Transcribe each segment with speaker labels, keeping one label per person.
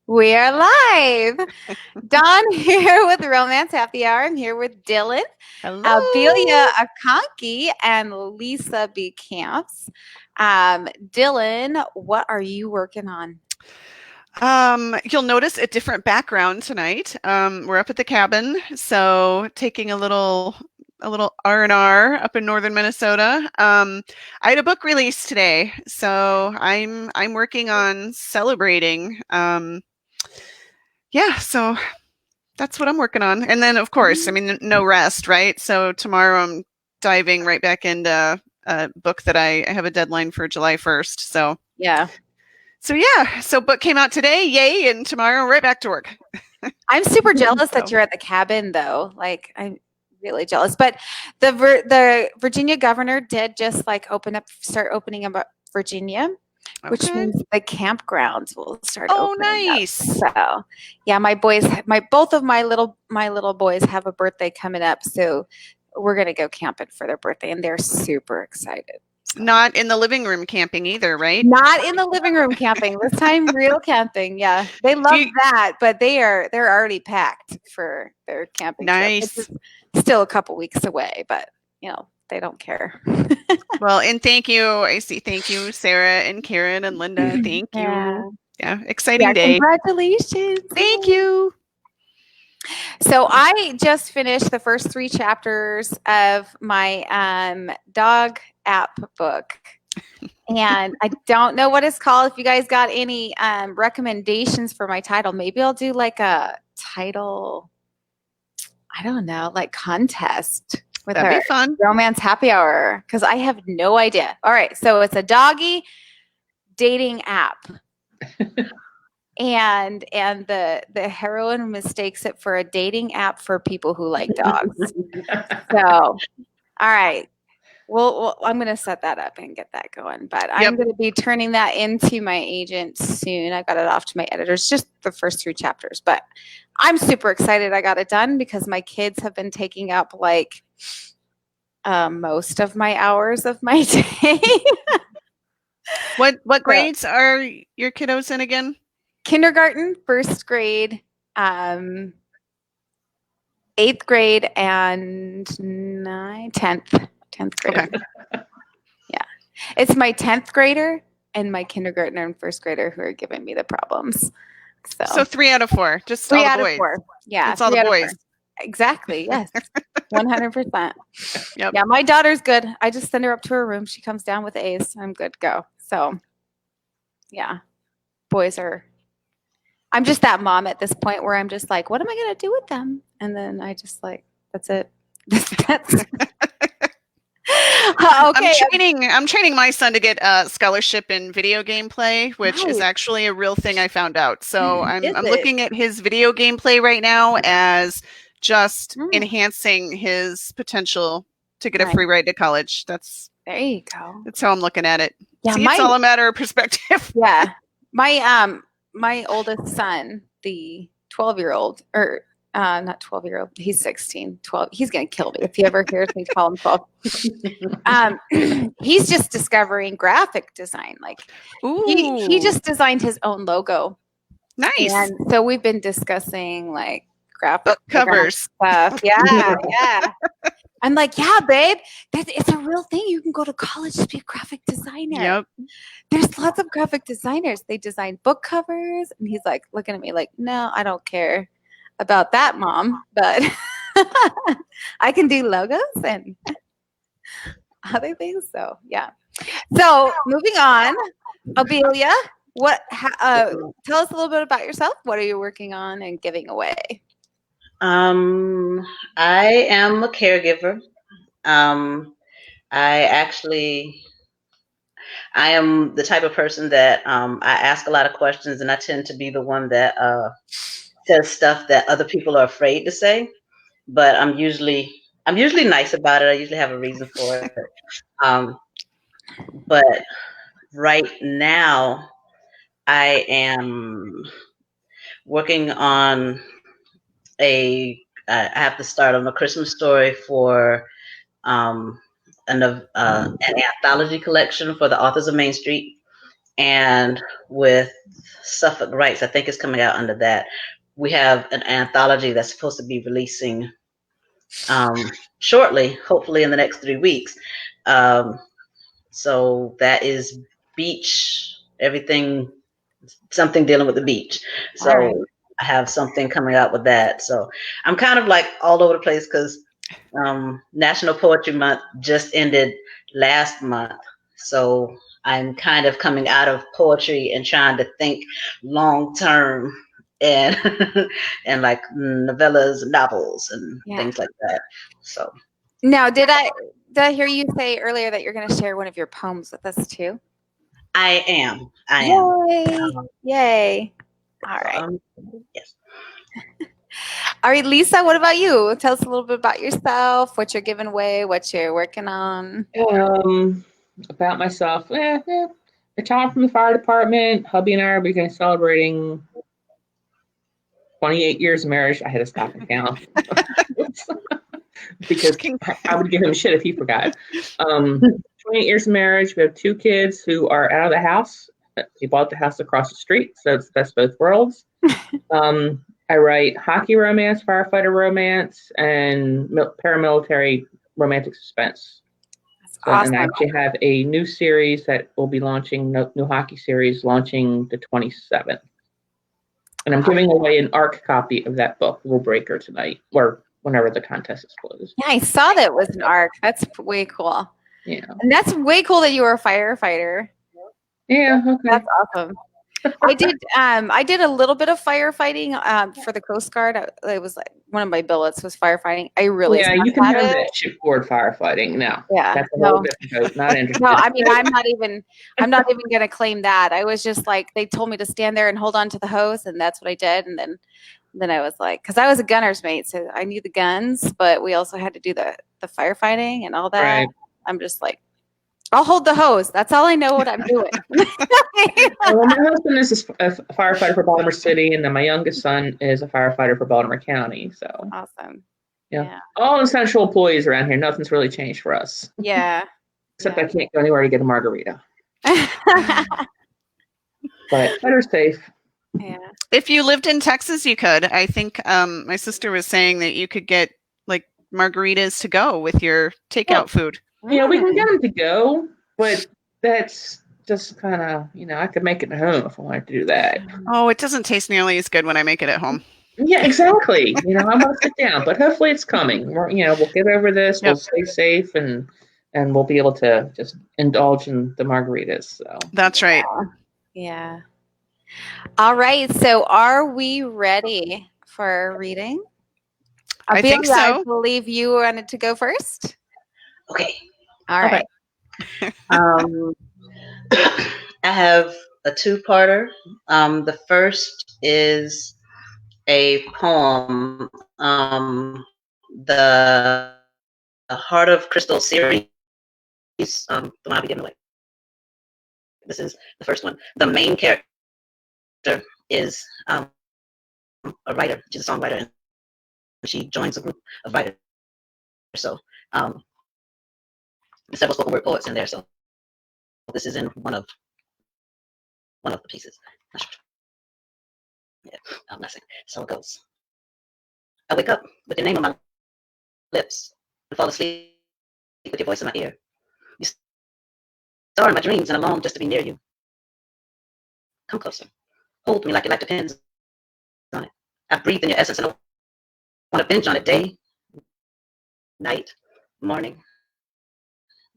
Speaker 1: We are live. Dawn here with Romance Happy Hour. I'm here with Dylan, Obelia
Speaker 2: Hello.
Speaker 1: Akanke, and Lisa B. Kamps. Dylan, what are you working on?
Speaker 2: You'll notice a different background tonight. We're up at the cabin, so taking a little R&R up in northern Minnesota. I had a book release today, so I'm working on celebrating. Yeah, so that's what I'm working on. And then of course, I mean, no rest, right? So tomorrow I'm diving right back into a book that I have a deadline for July 1st.
Speaker 1: Yeah.
Speaker 2: So book came out today, yay, and tomorrow right back to work.
Speaker 1: I'm super jealous that
Speaker 2: So
Speaker 1: you're at the cabin, though. Like, I'm really jealous. But the Virginia governor did just like start opening up Virginia, which
Speaker 2: okay.
Speaker 1: means the campgrounds will start
Speaker 2: Oh,
Speaker 1: opening up.
Speaker 2: nice.
Speaker 1: So, yeah, both of my little boys have a birthday coming up, so we're gonna go camping for their birthday, and they're super excited. So,
Speaker 2: Not in the living room camping either, right?
Speaker 1: not in the living room camping this time, real camping. Yeah, they
Speaker 2: Do
Speaker 1: love
Speaker 2: you,
Speaker 1: that, but they're already packed for their camping trip, which
Speaker 2: nice.
Speaker 1: is still a couple weeks away, but they don't care.
Speaker 2: Well, and thank you. I see. Thank you, Sarah and Karen and Linda. Thank you.
Speaker 1: Yeah.
Speaker 2: Yeah,
Speaker 1: Yeah,
Speaker 2: exciting day.
Speaker 1: congratulations.
Speaker 2: Thank you.
Speaker 1: So I just finished the first 3 chapters of my dog app book. And I don't know what it's called. If you guys got any recommendations for my title, maybe I'll do like a title, I don't know, like contest with
Speaker 2: That'd be
Speaker 1: our
Speaker 2: fun.
Speaker 1: romance happy hour because I have no idea. All right, so it's a doggy dating app. And the heroine mistakes it for a dating app for people who like dogs. So, all right. Well, I'm going to set that up and get that going. But
Speaker 2: Yep.
Speaker 1: I'm going to be turning that into my agent soon. I got it off to my editors, just the first 3 chapters. But I'm super excited I got it done because my kids have been taking up like most of my hours of my day.
Speaker 2: What
Speaker 1: So,
Speaker 2: grades are your kiddos in again?
Speaker 1: kindergarten, first grade, 8th grade, and 10th grader.
Speaker 2: Okay.
Speaker 1: Yeah. It's my 10th grader and my kindergartner and first grader who are giving me the problems.
Speaker 2: So
Speaker 1: So
Speaker 2: 3 out of 4, just all
Speaker 1: three
Speaker 2: the
Speaker 1: out of
Speaker 2: boys.
Speaker 1: four. Yeah,
Speaker 2: It's all the
Speaker 1: 3 out of 4.
Speaker 2: boys.
Speaker 1: Exactly. Yes. 100%.
Speaker 2: Yep.
Speaker 1: Yeah, my daughter's good. I just send her up to her room. She comes down with A's. I'm good to go. So, yeah, boys are. I'm just that mom at this point where I'm just like, what am I going to do with them? And then I just like, that's it. That's
Speaker 2: I'm
Speaker 1: okay.
Speaker 2: training my son to get a scholarship in video game play, which is
Speaker 1: Nice.
Speaker 2: actually a real thing I found out. So
Speaker 1: Is
Speaker 2: I'm
Speaker 1: it?
Speaker 2: looking at his video game play right now as just
Speaker 1: Mm,
Speaker 2: enhancing his potential to get a
Speaker 1: nice.
Speaker 2: free ride to college.
Speaker 1: There you go.
Speaker 2: That's how I'm looking at it.
Speaker 1: Yeah,
Speaker 2: See, it's all a matter of perspective.
Speaker 1: yeah. My oldest son, the 12-year-old, or not 12-year-old, he's 16, 12. He's gonna kill me if he ever hears me call him 12. He's just discovering graphic design. Like he
Speaker 2: Ooh,
Speaker 1: just designed his own logo.
Speaker 2: nice.
Speaker 1: And so we've been discussing like graphic
Speaker 2: Book covers.
Speaker 1: stuff. Yeah, yeah. I'm like, yeah, babe, it's a real thing. You can go to college to be a graphic designer.
Speaker 2: Yep.
Speaker 1: There's lots of graphic designers. They design book covers. And he's like looking at me like, no, I don't care about that, mom. But I can do logos and other things. So, yeah. So, moving on, Obelia, tell us a little bit about yourself. What are you working on and giving away?
Speaker 3: Um, I am a caregiver. Um, I actually, I am the type of person that I ask a lot of questions, and I tend to be the one that says stuff that other people are afraid to say. But I'm usually nice about it. I usually have a reason for it. Um, but right now, I am working on I have to start on a Christmas story for um, an anthology collection for the authors of Main Street, and with Suffolk Rights, I think it's coming out under that. We have an anthology that's supposed to be releasing shortly, hopefully in the next 3 weeks. So that is beach, everything, something dealing with the beach. So
Speaker 1: All right.
Speaker 3: I have something coming out with that. So I'm kind of like all over the place because National Poetry Month just ended last month. So I'm kind of coming out of poetry and trying to think long term and and like novellas, novels, and
Speaker 1: Yeah.
Speaker 3: things like that. So
Speaker 1: Now, did I hear you say earlier that you're going to share one of your poems with us too?
Speaker 3: I am. I am.
Speaker 1: Yay! Yay! All
Speaker 3: So,
Speaker 1: right.
Speaker 3: yes.
Speaker 1: All right, Lisa. What about you? Tell us a little bit about yourself. What you're giving away. What you're working on.
Speaker 4: About myself. Retired from the fire department. Hubby and I are beginning celebrating 28 years of marriage. I had to stop and count because I would give him shit if he forgot. 28 years of marriage. We have 2 kids who are out of the house. We bought the house across the street, so it's best both worlds. I write hockey romance, firefighter romance, and paramilitary romantic suspense.
Speaker 1: That's
Speaker 4: So,
Speaker 1: awesome.
Speaker 4: and I actually have a new series that will be launching, new hockey series launching the 27th. And I'm giving away an ARC copy of that book, Rule Breaker, tonight, or whenever the contest is closed.
Speaker 1: Yeah, I saw that it was an arc. That's way cool.
Speaker 4: Yeah.
Speaker 1: And that's way cool that you were a firefighter.
Speaker 4: Yeah. Okay.
Speaker 1: That's awesome. I did a little bit of firefighting for the Coast Guard. It was like one of my billets was firefighting. I really
Speaker 4: Yeah, you
Speaker 1: suck
Speaker 4: can
Speaker 1: at
Speaker 4: have
Speaker 1: it.
Speaker 4: that shipboard firefighting. No.
Speaker 1: Yeah,
Speaker 4: That's a
Speaker 1: no.
Speaker 4: whole different coat. Not interested.
Speaker 1: No, I mean I'm not even gonna claim that. I was just like they told me to stand there and hold on to the hose, and that's what I did. And then I was like, because I was a gunner's mate, so I knew the guns, but we also had to do the firefighting and all that.
Speaker 4: Right.
Speaker 1: I'm just like, I'll hold the hose. That's all I know what I'm doing.
Speaker 4: Well, my husband is a firefighter for Baltimore City, and then my youngest son is a firefighter for Baltimore County. So,
Speaker 1: Awesome.
Speaker 4: yeah. All essential employees around here. Nothing's really changed for us.
Speaker 1: Yeah.
Speaker 4: Except I can't go anywhere to get a margarita. But better safe.
Speaker 1: Yeah.
Speaker 2: If you lived in Texas, you could. I think my sister was saying that you could get like margaritas to go with your takeout food.
Speaker 4: Yeah, we can get them to go, but that's just kind of, I could make it at home if I wanted to do that.
Speaker 2: Oh, it doesn't taste nearly as good when I make it at home.
Speaker 4: Yeah, exactly. I want to sit down, but hopefully it's coming. We'll get over this. We'll stay safe, and we'll be able to just indulge in the margaritas. So
Speaker 2: that's right.
Speaker 1: Yeah. All right. So, are we ready for reading?
Speaker 2: I think so.
Speaker 1: I believe you wanted to go first.
Speaker 3: Okay.
Speaker 1: All right.
Speaker 3: I have a 2-parter. The first is a poem, the Heart of Crystal series. The one I'll be giving away. This is the first one. The main character is a writer. She's a songwriter, and she joins a group of writers. So several spoken word poets in there. So this is in one of the pieces. Yeah, I'm not saying. So it goes. I wake up with your name on my lips and fall asleep with your voice in my ear. You star in my dreams, and I long just to be near you. Come closer. Hold me like your life depends on it. I breathe in your essence, and I want to binge on it day, night, morning,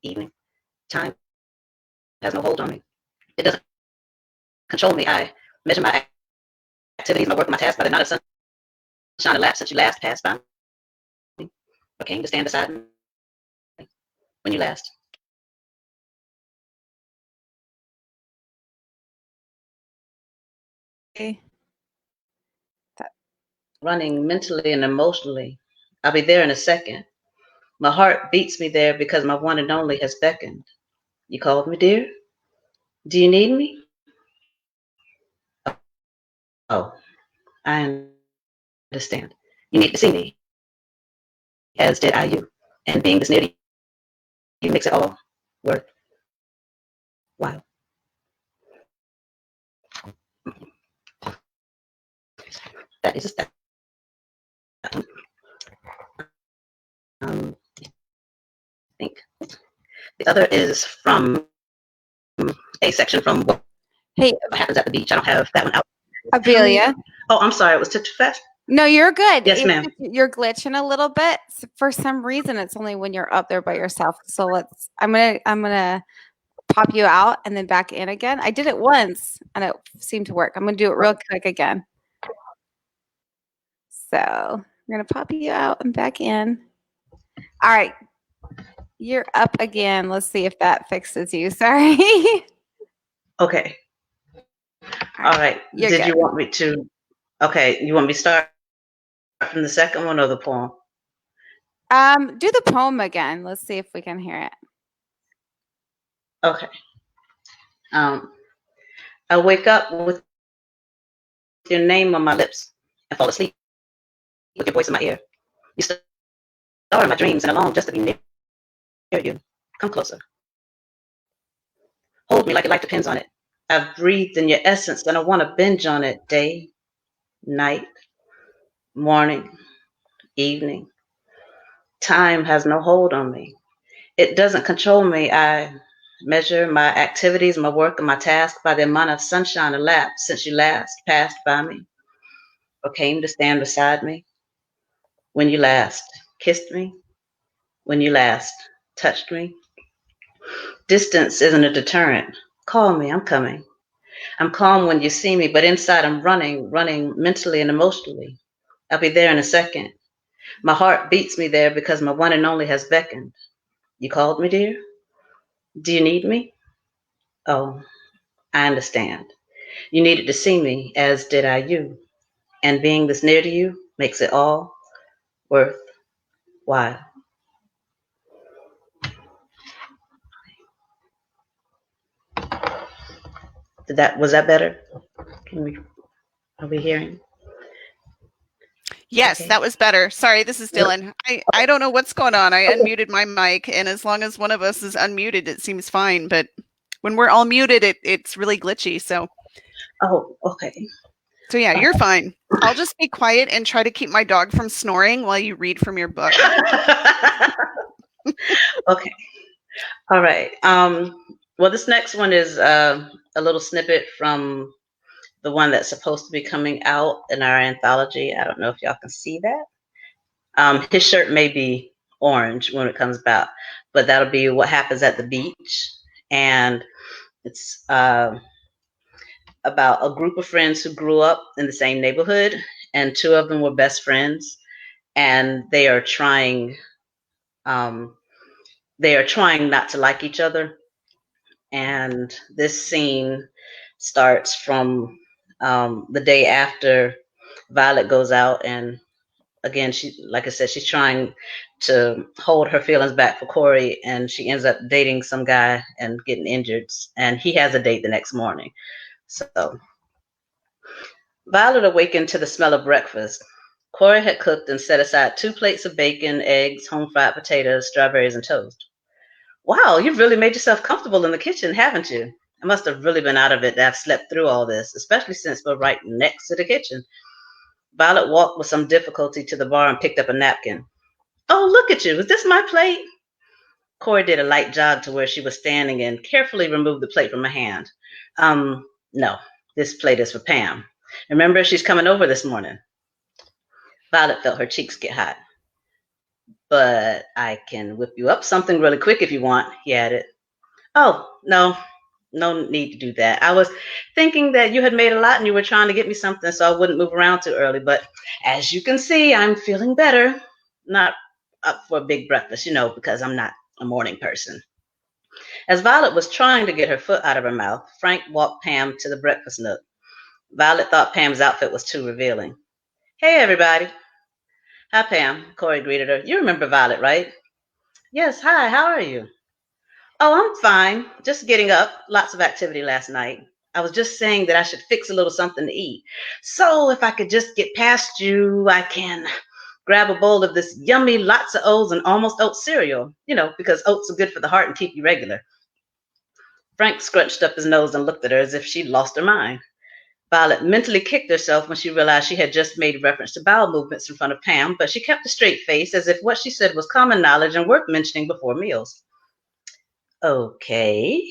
Speaker 3: evening. Time has no hold on me. It doesn't control me. I measure my activities, my work, my tasks by the amount of sunshine elapsed since you last passed by me or came to stand beside me when you last.
Speaker 1: Okay.
Speaker 3: Running mentally and emotionally. I'll be there in a second. My heart beats me there because my one and only has beckoned. You called me, dear? Do you need me? Oh, I understand. You need to see me, as did I you. And being this near to you makes it all worthwhile. That is that one. I think the other is from a section from What
Speaker 1: Hey,
Speaker 3: Happens at the Beach. I don't have that one out.
Speaker 1: Abelia.
Speaker 3: Oh, I'm sorry. It was too fast.
Speaker 1: No, you're good.
Speaker 3: Yes, ma'am.
Speaker 1: You're glitching a little bit. For some reason, it's only when you're up there by yourself. So I'm gonna pop you out and then back in again. I did it once and it seemed to work. I'm gonna do it real quick again. So I'm gonna pop you out and back in. All right. You're up again. Let's see if that fixes you. Sorry.
Speaker 3: Okay. All right.
Speaker 1: You're
Speaker 3: Did
Speaker 1: good.
Speaker 3: you want me to? Okay. You want me to start from the second one or the poem?
Speaker 1: Do the poem again. Let's see if we can hear it.
Speaker 3: Okay. I wake up with your name on my lips and fall asleep with your voice in my ear. You star in my dreams and I long just to be near you. Come closer. Hold me like your life depends on it. I've breathed in your essence and I want to binge on it day, night, morning, evening. Time has no hold on me. It doesn't control me. I measure my activities, my work, and my tasks by the amount of sunshine elapsed since you last passed by me or came to stand beside me. When you last kissed me, when you last touched me. Distance isn't a deterrent. Call me, I'm coming. I'm calm when you see me, but inside I'm running mentally and emotionally. I'll be there in a second. My heart beats me there because my one and only has beckoned. You called me, dear? Do you need me? Oh, I understand. You needed to see me, as did I you. And being this near to you makes it all worthwhile. Was that better? Are we hearing?
Speaker 2: Yes,
Speaker 3: Okay.
Speaker 2: that was better. Sorry, this is Dylan. I don't know what's going on. I unmuted my mic, and as long as one of us is unmuted, it seems fine. But when we're all muted, it's really glitchy. So
Speaker 3: Oh, okay.
Speaker 2: yeah, you're fine. I'll just be quiet and try to keep my dog from snoring while you read from your book.
Speaker 3: Okay. All right. Well, this next one is a little snippet from the one that's supposed to be coming out in our anthology. I don't know if y'all can see that. His shirt may be orange when it comes out, but that'll be What Happens at the Beach. And it's about a group of friends who grew up in the same neighborhood, and two of them were best friends, and they are trying not to like each other. And this scene starts from the day after Violet goes out, and again, like I said, she's trying to hold her feelings back for Corey, and she ends up dating some guy and getting injured, and he has a date the next morning. So Violet awakened to the smell of breakfast. Corey had cooked and set aside 2 plates of bacon, eggs, home fried potatoes, strawberries, and toast. Wow, you've really made yourself comfortable in the kitchen, haven't you? I must have really been out of it to have slept through all this, especially since we're right next to the kitchen. Violet walked with some difficulty to the bar and picked up a napkin. Oh, look at you. Is this my plate? Corey did a light jog to where she was standing and carefully removed the plate from her hand. No, this plate is for Pam. Remember, she's coming over this morning. Violet felt her cheeks get hot. But I can whip you up something really quick if you want, he added. Oh, no need to do that. I was thinking that you had made a lot and you were trying to get me something so I wouldn't move around too early. But as you can see, I'm feeling better. Not up for a big breakfast, because I'm not a morning person. As Violet was trying to get her foot out of her mouth, Frank walked Pam to the breakfast nook. Violet thought Pam's outfit was too revealing. Hey, everybody. Hi, Pam, Corey greeted her. You remember Violet, right? Yes, hi, how are you? Oh, I'm fine. Just getting up. Lots of activity last night. I was just saying that I should fix a little something to eat. So if I could just get past you, I can grab a bowl of this yummy, lots of oats and almost oat cereal, because oats are good for the heart and keep you regular. Frank scrunched up his nose and looked at her as if she'd lost her mind. Violet mentally kicked herself when she realized she had just made reference to bowel movements in front of Pam, but she kept a straight face as if what she said was common knowledge and worth mentioning before meals. Okay.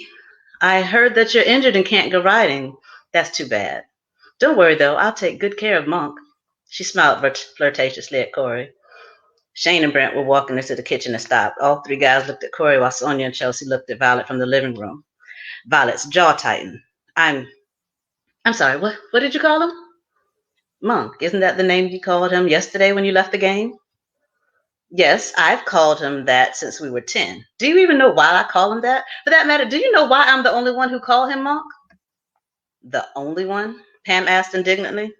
Speaker 3: I heard that you're injured and can't go riding. That's too bad. Don't worry, though. I'll take good care of Monk. She smiled flirtatiously at Corey. Shane and Brent were walking into the kitchen and stopped. All three guys looked at Corey while Sonia and Chelsea looked at Violet from the living room. Violet's jaw tightened. I'm sorry, what did you call him? Monk. Isn't that the name you called him yesterday when you left the game? Yes, I've called him that since we were 10. Do you even know why I call him that? For that matter, do you know why I'm the only one who called him Monk? The only one? Pam asked indignantly.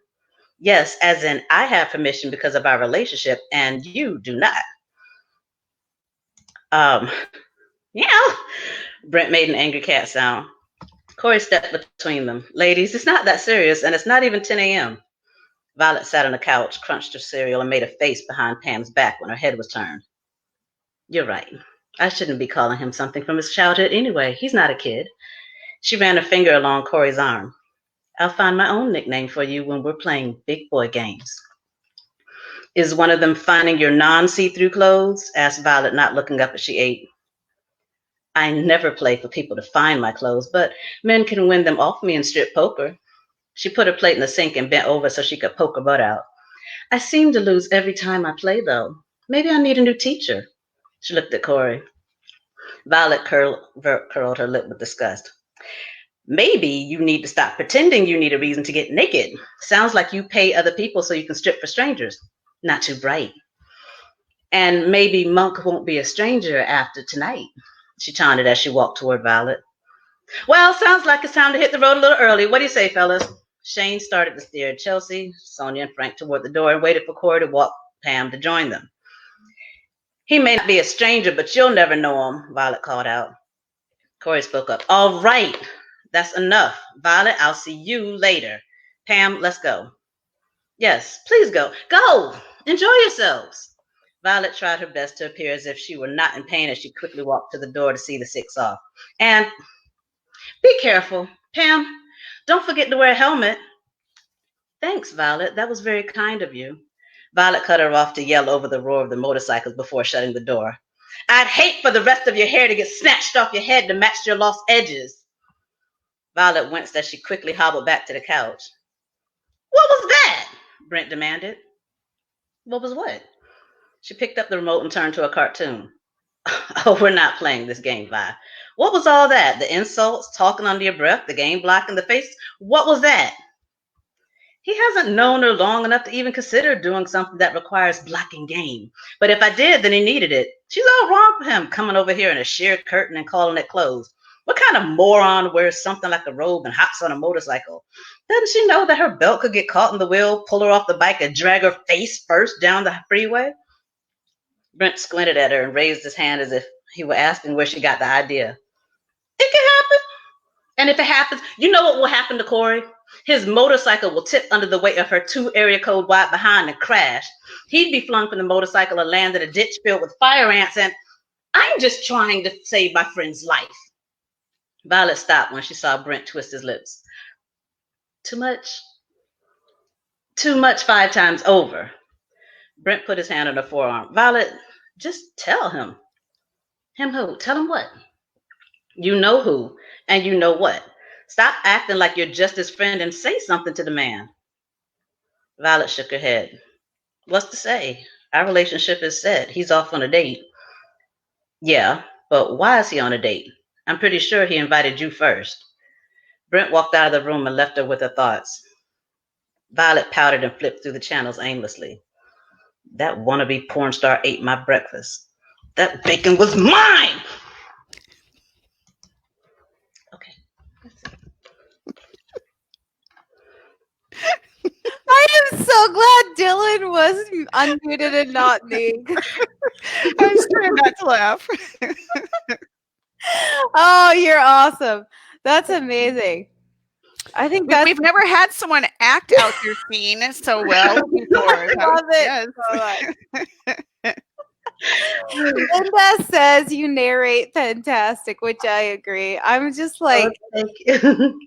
Speaker 3: Yes, as in I have permission because of our relationship and you do not. Yeah. Brent made an angry cat sound. Corey stepped between them. Ladies, it's not that serious and it's not even 10 a.m. Violet sat on the couch, crunched her cereal, and made a face behind Pam's back when her head was turned. You're right. I shouldn't be calling him something from his childhood anyway. He's not a kid. She ran a finger along Corey's arm. I'll find my own nickname for you when we're playing big boy games. Is one of them finding your non-see-through clothes? Asked Violet, not looking up as she ate. I never play for people to find my clothes, but men can win them off me in strip poker. She put her plate in the sink and bent over so she could poke her butt out. I seem to lose every time I play, though. Maybe I need a new teacher. She looked at Corey. Violet curled her lip with disgust. Maybe you need to stop pretending you need a reason to get naked. Sounds like you pay other people so you can strip for strangers. Not too bright. And maybe Monk won't be a stranger after tonight, she taunted as she walked toward Violet. Well, sounds like it's time to hit the road a little early. What do you say, fellas? Shane started to steer Chelsea, Sonia, and Frank toward the door and waited for Corey to walk Pam to join them. He may not be a stranger, but you'll never know him, Violet called out. Corey spoke up. All right, that's enough. Violet, I'll see you later. Pam, let's go. Yes, please go. Go! Enjoy yourselves. Violet tried her best to appear as if she were not in pain as she quickly walked to the door to see the six off. And be careful. Pam, don't forget to wear a helmet. Thanks, Violet. That was very kind of you. Violet cut her off to yell over the roar of the motorcycles before shutting the door. I'd hate for the rest of your hair to get snatched off your head to match your lost edges. Violet winced as she quickly hobbled back to the couch. What was that? Brent demanded. What was what? She picked up the remote and turned to a cartoon. Oh, we're not playing this game, Vi. What was all that? The insults, talking under your breath, the game block in the face? What was that? He hasn't known her long enough to even consider doing something that requires blocking game. But if I did, then he needed it. She's all wrong for him coming over here in a sheer curtain and calling it clothes. What kind of moron wears something like a robe and hops on a motorcycle? Doesn't she know that her belt could get caught in the wheel, pull her off the bike, and drag her face first down the freeway? Brent squinted at her and raised his hand as if he were asking where she got the idea. It can happen. And if it happens, you know what will happen to Corey? His motorcycle will tip under the weight of her 2 area code wide behind and crash. He'd be flung from the motorcycle and land in a ditch filled with fire ants, and I'm just trying to save my friend's life. Violet stopped when she saw Brent twist his lips. Too much? Too much 5 times over. Brent put his hand on her forearm. Violet, just tell him. Him who? Tell him what? You know who, and you know what. Stop acting like you're just his friend and say something to the man. Violet shook her head. What's to say? Our relationship is set. He's off on a date. Yeah, but why is he on a date? I'm pretty sure he invited you first. Brent walked out of the room and left her with her thoughts. Violet pouted and flipped through the channels aimlessly. That wannabe porn star ate my breakfast. That bacon was mine! Okay.
Speaker 1: I am so glad Dylan was unmuted and not me.
Speaker 2: I was trying not to laugh.
Speaker 1: Oh, you're awesome. That's amazing. I think
Speaker 2: We've never had someone act out their scene so well before.
Speaker 1: I love it so much. Linda says you narrate fantastic, which I agree. I'm just like,
Speaker 3: thank you.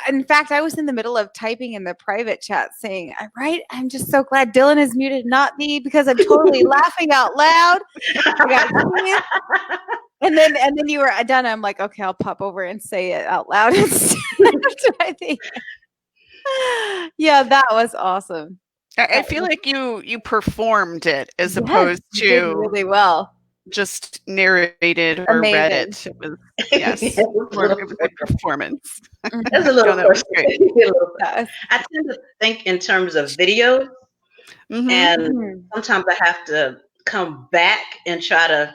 Speaker 1: in fact, I was in the middle of typing in the private chat saying, I'm just so glad Dylan is muted, not me, because I'm totally laughing out loud. I got serious. And then you were done. I'm like, okay, I'll pop over and say it out loud instead. I think. Yeah, that was awesome.
Speaker 2: I feel like you performed it as opposed
Speaker 1: you did
Speaker 2: to
Speaker 1: really well.
Speaker 2: just narrated or read
Speaker 1: Amazing.
Speaker 2: it. It was it was a performance.
Speaker 3: That's a little
Speaker 2: that was great.
Speaker 1: Yes.
Speaker 3: I tend to think in terms of video, and sometimes I have to come back and try to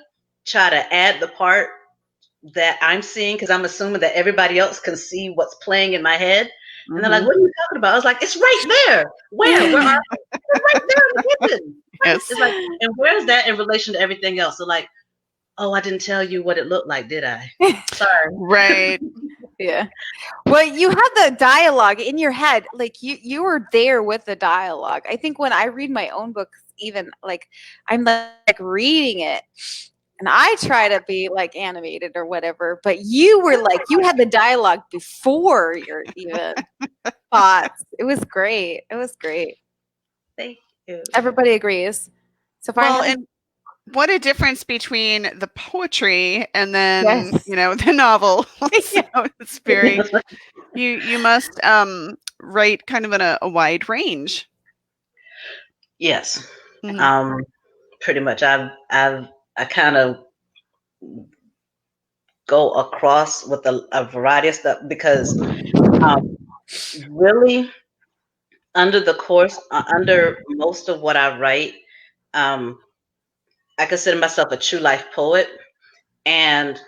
Speaker 3: add the part that I'm seeing, because I'm assuming that everybody else can see what's playing in my head. And they're like, "What are you talking about?" I was like, "It's right there. Where are you?" It's right there in the kitchen.
Speaker 2: Yes.
Speaker 3: It's like, and where's that in relation to everything else? So like, oh, I didn't tell you what it looked like, did I? Sorry.
Speaker 2: Right.
Speaker 1: Yeah. Well, you had the dialogue in your head. Like you were there with the dialogue. I think when I read my own books, even like I'm like reading it and I try to be like animated or whatever, but you were like, you had the dialogue before your even thoughts. It was great. It was great.
Speaker 3: Thank you.
Speaker 1: Everybody agrees. So far,
Speaker 2: Well, and what a difference between the poetry and then
Speaker 1: Yes.
Speaker 2: the novel. So it's very you must write kind of in a wide range.
Speaker 3: Yes. Pretty much. I kind of go across with a variety of stuff, because really under the course, under most of what I write, I consider myself a true life poet, and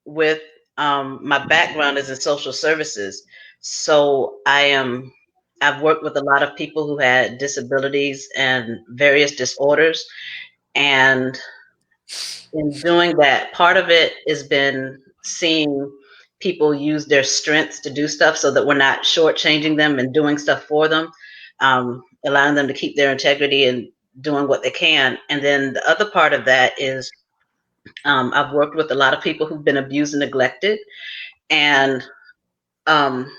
Speaker 3: with my background is in social services, so I've worked with a lot of people who had disabilities and various disorders, and in doing that, part of it has been seeing people use their strengths to do stuff, so that we're not shortchanging them and doing stuff for them, allowing them to keep their integrity and doing what they can. And then the other part of that is I've worked with a lot of people who've been abused and neglected. And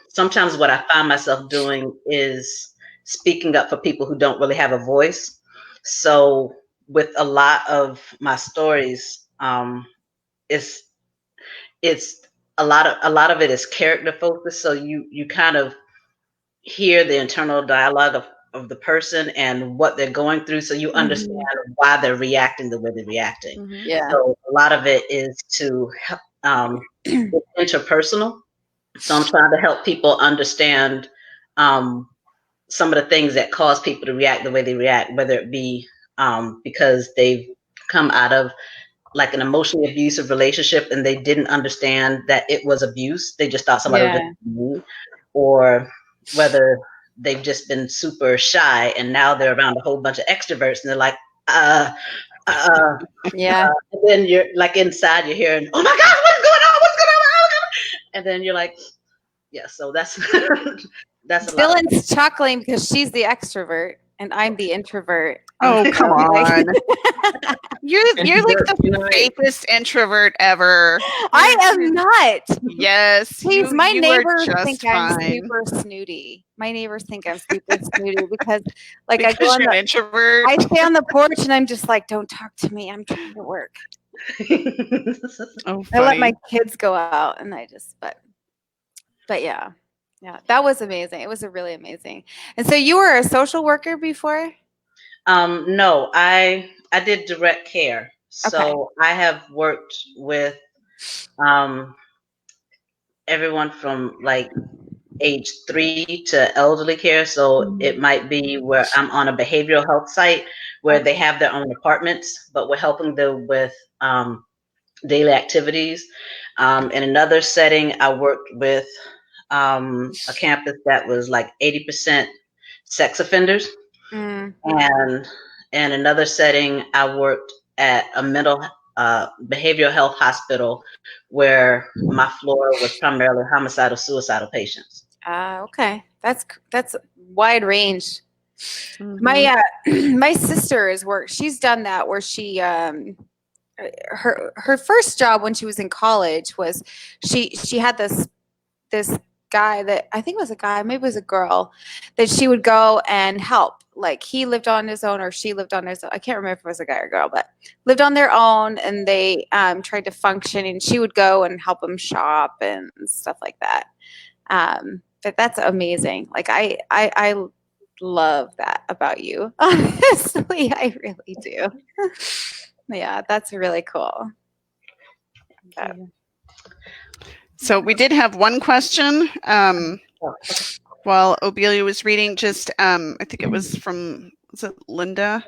Speaker 3: sometimes what I find myself doing is speaking up for people who don't really have a voice. So with a lot of my stories, it's a lot of it is character focused. So you kind of hear the internal dialogue of the person and what they're going through, so you understand why they're reacting the way they're reacting.
Speaker 1: Yeah.
Speaker 3: So a lot of it is to it's interpersonal. So I'm trying to help people understand some of the things that cause people to react the way they react, whether it be because they've come out of like an emotionally abusive relationship and they didn't understand that it was abuse. They just thought somebody was just mean, or whether they've just been super shy and now they're around a whole bunch of extroverts and they're like, and then you're like inside, you're hearing, "Oh my gosh, what's going on? What's going on?" And then you're like, yeah. So that's that's a lot.
Speaker 1: Dylan's chuckling because she's the extrovert and I'm the introvert.
Speaker 2: Oh, come on. You're like the fakest introvert ever.
Speaker 1: I am not.
Speaker 2: Yes.
Speaker 1: Please, my neighbors think I'm
Speaker 2: fine.
Speaker 1: super snooty. My neighbors think I'm super snooty because like
Speaker 2: because
Speaker 1: I go on
Speaker 2: you're an introvert.
Speaker 1: I stay on the porch and I'm just like, don't talk to me. I'm trying to work.
Speaker 2: Oh,
Speaker 1: I let my kids go out and I just but yeah. Yeah, that was amazing. It was really amazing. And so you were a social worker before?
Speaker 3: No, I did direct care. So I have worked with everyone from like age 3 to elderly care. So it might be where I'm on a behavioral health site where they have their own apartments, but we're helping them with daily activities. In another setting, I worked with a campus that was like 80% sex offenders. And in another setting, I worked at a mental behavioral health hospital where my floor was primarily homicidal, suicidal patients.
Speaker 1: Okay. That's wide range. My my sister's work. She's done that where she her first job when she was in college was she had this guy that I think was a guy, maybe it was a girl, that she would go and help. Like he lived on his own or she lived on his own. I can't remember if it was a guy or girl, but lived on their own and they tried to function and she would go and help them shop and stuff like that. But that's amazing. Like I love that about you. Honestly, I really do. Yeah, that's really cool.
Speaker 2: So we did have one question while Obelia was reading. Just I think it was it Linda?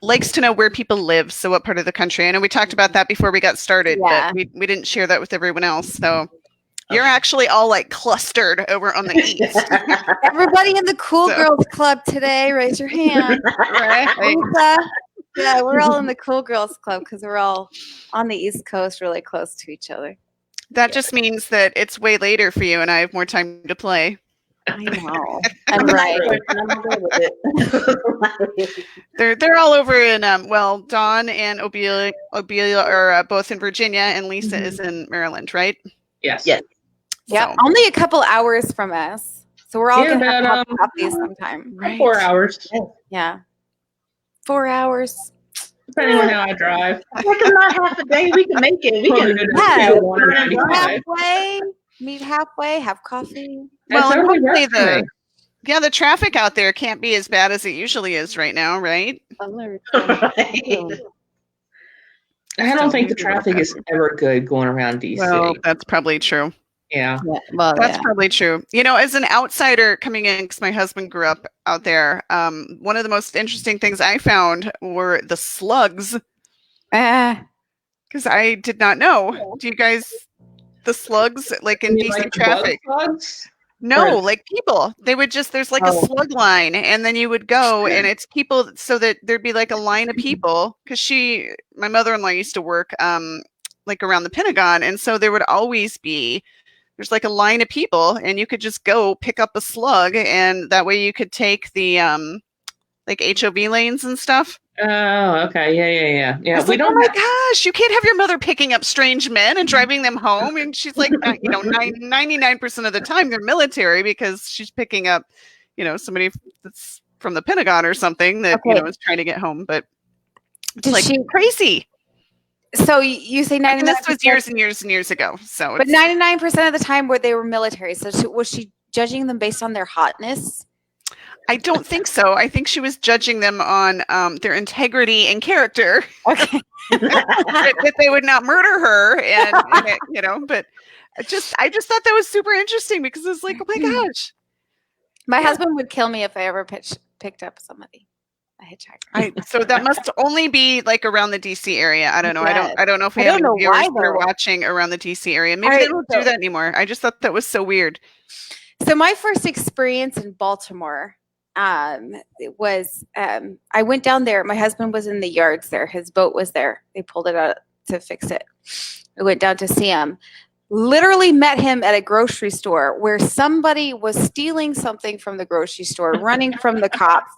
Speaker 2: Likes to know where people live. So what part of the country? I know we talked about that before we got started, but we didn't share that with everyone else. So you're actually all like clustered over on the east.
Speaker 1: Everybody in the Cool Girls Club today, raise your hand. Right? Yeah, we're all in the Cool Girls Club because we're all on the East Coast, really close to each other.
Speaker 2: That just means that it's way later for you and I have more time to play.
Speaker 1: I know. I'm right.
Speaker 2: They're all over in Dawn and Obelia are both in Virginia and Lisa is in Maryland, right?
Speaker 4: Yes.
Speaker 3: Yes.
Speaker 1: Yeah, only a couple hours from us. So we're all gonna have coffee sometime.
Speaker 4: Right. 4 hours.
Speaker 1: Yeah. 4 hours.
Speaker 4: Depending on how I drive.
Speaker 3: It's not half a day. We can make it. We can
Speaker 1: halfway, meet halfway, have coffee.
Speaker 2: Well, and hopefully the traffic out there can't be as bad as it usually is right now, right?
Speaker 4: I don't think the traffic is ever good going around DC.
Speaker 2: Well, that's probably true.
Speaker 4: Yeah.
Speaker 1: Well,
Speaker 2: that's probably true. You know, as an outsider coming in, because my husband grew up out there, one of the most interesting things I found were the slugs. Because I did not know. Do you guys, the slugs, like in DC traffic?
Speaker 4: Slugs?
Speaker 2: No, like people. They would just, there's like a slug line, and then you would go, and it's people, so that there'd be like a line of people. Because my mother-in-law used to work like around the Pentagon, and so there would always be, there's like a line of people and you could just go pick up a slug and that way you could take the like HOV lanes and stuff.
Speaker 4: Oh, okay. Yeah.
Speaker 2: We don't. Oh my gosh, you can't have your mother picking up strange men and driving them home. And she's like, 99% of the time they're military because she's picking up, somebody that's from the Pentagon or something that, is trying to get home. But it's crazy.
Speaker 1: So you say 99%.
Speaker 2: This was years and years and years ago. So,
Speaker 1: but 99% of the time where they were military. So was she judging them based on their hotness?
Speaker 2: I don't think so. I think she was judging them on their integrity and character.
Speaker 1: Okay,
Speaker 2: that they would not murder her, and But I just thought that was super interesting because it's like, oh my gosh,
Speaker 1: my husband would kill me if I ever picked up somebody.
Speaker 2: So that must only be like around the DC area. I don't know. I don't know if we have any viewers who are watching around the DC area. Maybe they don't do that anymore. I just thought that was so weird.
Speaker 1: So my first experience in Baltimore was I went down there. My husband was in the yards there. His boat was there. They pulled it out to fix it. I went down to see him. Literally met him at a grocery store where somebody was stealing something from the grocery store, running from the cops.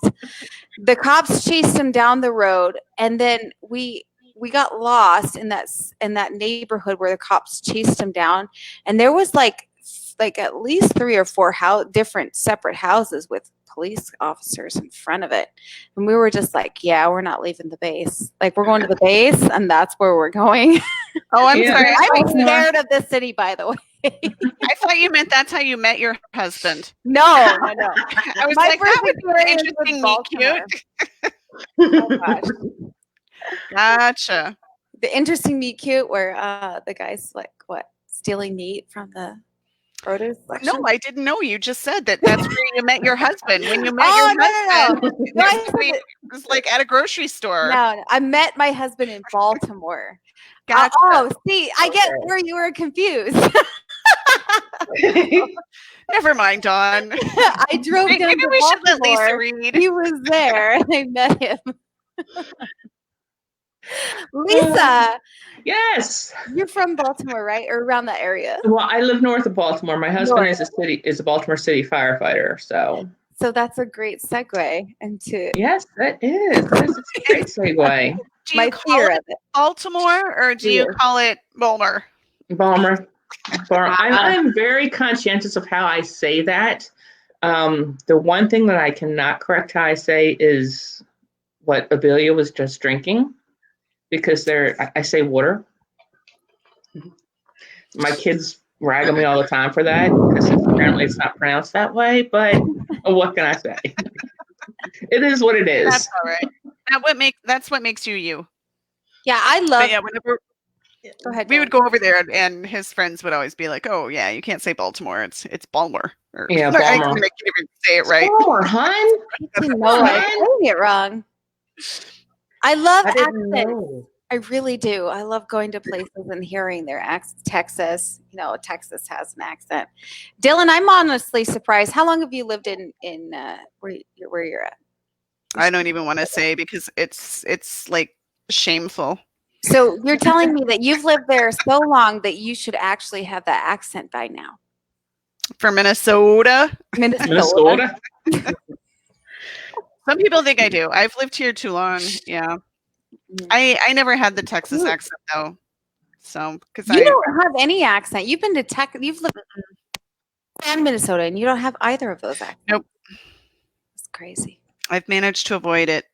Speaker 1: The cops chased him down the road, and then we got lost in that neighborhood where the cops chased him down, and there was like at least 3 or 4 different separate houses with police officers in front of it, and we were just like, yeah, we're not leaving the base. Like, we're going to the base, and that's where we're going.
Speaker 2: Oh, I'm sorry.
Speaker 1: I'm scared of this city, by the way.
Speaker 2: I thought you meant that's how you met your husband.
Speaker 1: No.
Speaker 2: I was like, that would be interesting, meet cute.
Speaker 1: Oh, gosh.
Speaker 2: Gotcha.
Speaker 1: The interesting meet cute where the guy's like, stealing meat from the produce section?
Speaker 2: No, I didn't know. You just said that's where you met your husband. When you met your husband, it was like at a grocery store.
Speaker 1: No, I met my husband in Baltimore.
Speaker 2: Gotcha.
Speaker 1: See, I get where you were confused.
Speaker 2: Never mind, Dawn.
Speaker 1: I drove down
Speaker 2: Maybe
Speaker 1: to
Speaker 2: we should let
Speaker 1: Baltimore.
Speaker 2: Lisa read.
Speaker 1: He was there, and I met him. Lisa.
Speaker 4: Yes.
Speaker 1: You're from Baltimore, right? Or around that area?
Speaker 4: Well, I live north of Baltimore. My husband is a Baltimore City firefighter. So
Speaker 1: So that's a great segue into
Speaker 4: Yes, that is. That is a great segue.
Speaker 2: Do you
Speaker 1: my
Speaker 2: call
Speaker 1: fear
Speaker 2: it
Speaker 1: of it.
Speaker 2: Baltimore or do you
Speaker 1: Fear.
Speaker 2: call it Bulmer?
Speaker 4: Balmer. I'm very conscientious of how I say that. The one thing that I cannot correct how I say is what Obelia was just drinking, because I say water. My kids rag on me all the time for that because apparently it's not pronounced that way. But what can I say? It is what it is.
Speaker 2: That's all right. That's what makes you you.
Speaker 1: Yeah, I
Speaker 2: But
Speaker 1: love.
Speaker 2: yeah, whenever
Speaker 1: Go ahead.
Speaker 2: we would
Speaker 1: Dylan.
Speaker 2: go over there, and his friends would always be like, "Oh yeah, you can't say Baltimore. It's Balmer." Or,
Speaker 4: Yeah,
Speaker 2: I
Speaker 4: Balmer.
Speaker 2: can't even say it right.
Speaker 4: Balmer, hun.
Speaker 1: You know I'm saying it wrong. I love
Speaker 3: I didn't
Speaker 1: accents.
Speaker 3: know.
Speaker 1: I really do. I love going to places and hearing their accents. Texas, Texas has an accent. Dylan, I'm honestly surprised. How long have you lived in where you're at?
Speaker 2: I don't even want to say because it's like shameful.
Speaker 1: So you're telling me that you've lived there so long that you should actually have that accent by now.
Speaker 2: For Minnesota,
Speaker 4: Minnesota.
Speaker 2: some people think I do. I've lived here too long. Yeah, I never had the Texas accent though. So because
Speaker 1: You don't have any accent. You've been to you've lived in Minnesota, and you don't have either of those accents.
Speaker 2: Nope.
Speaker 1: It's crazy.
Speaker 2: I've managed to avoid it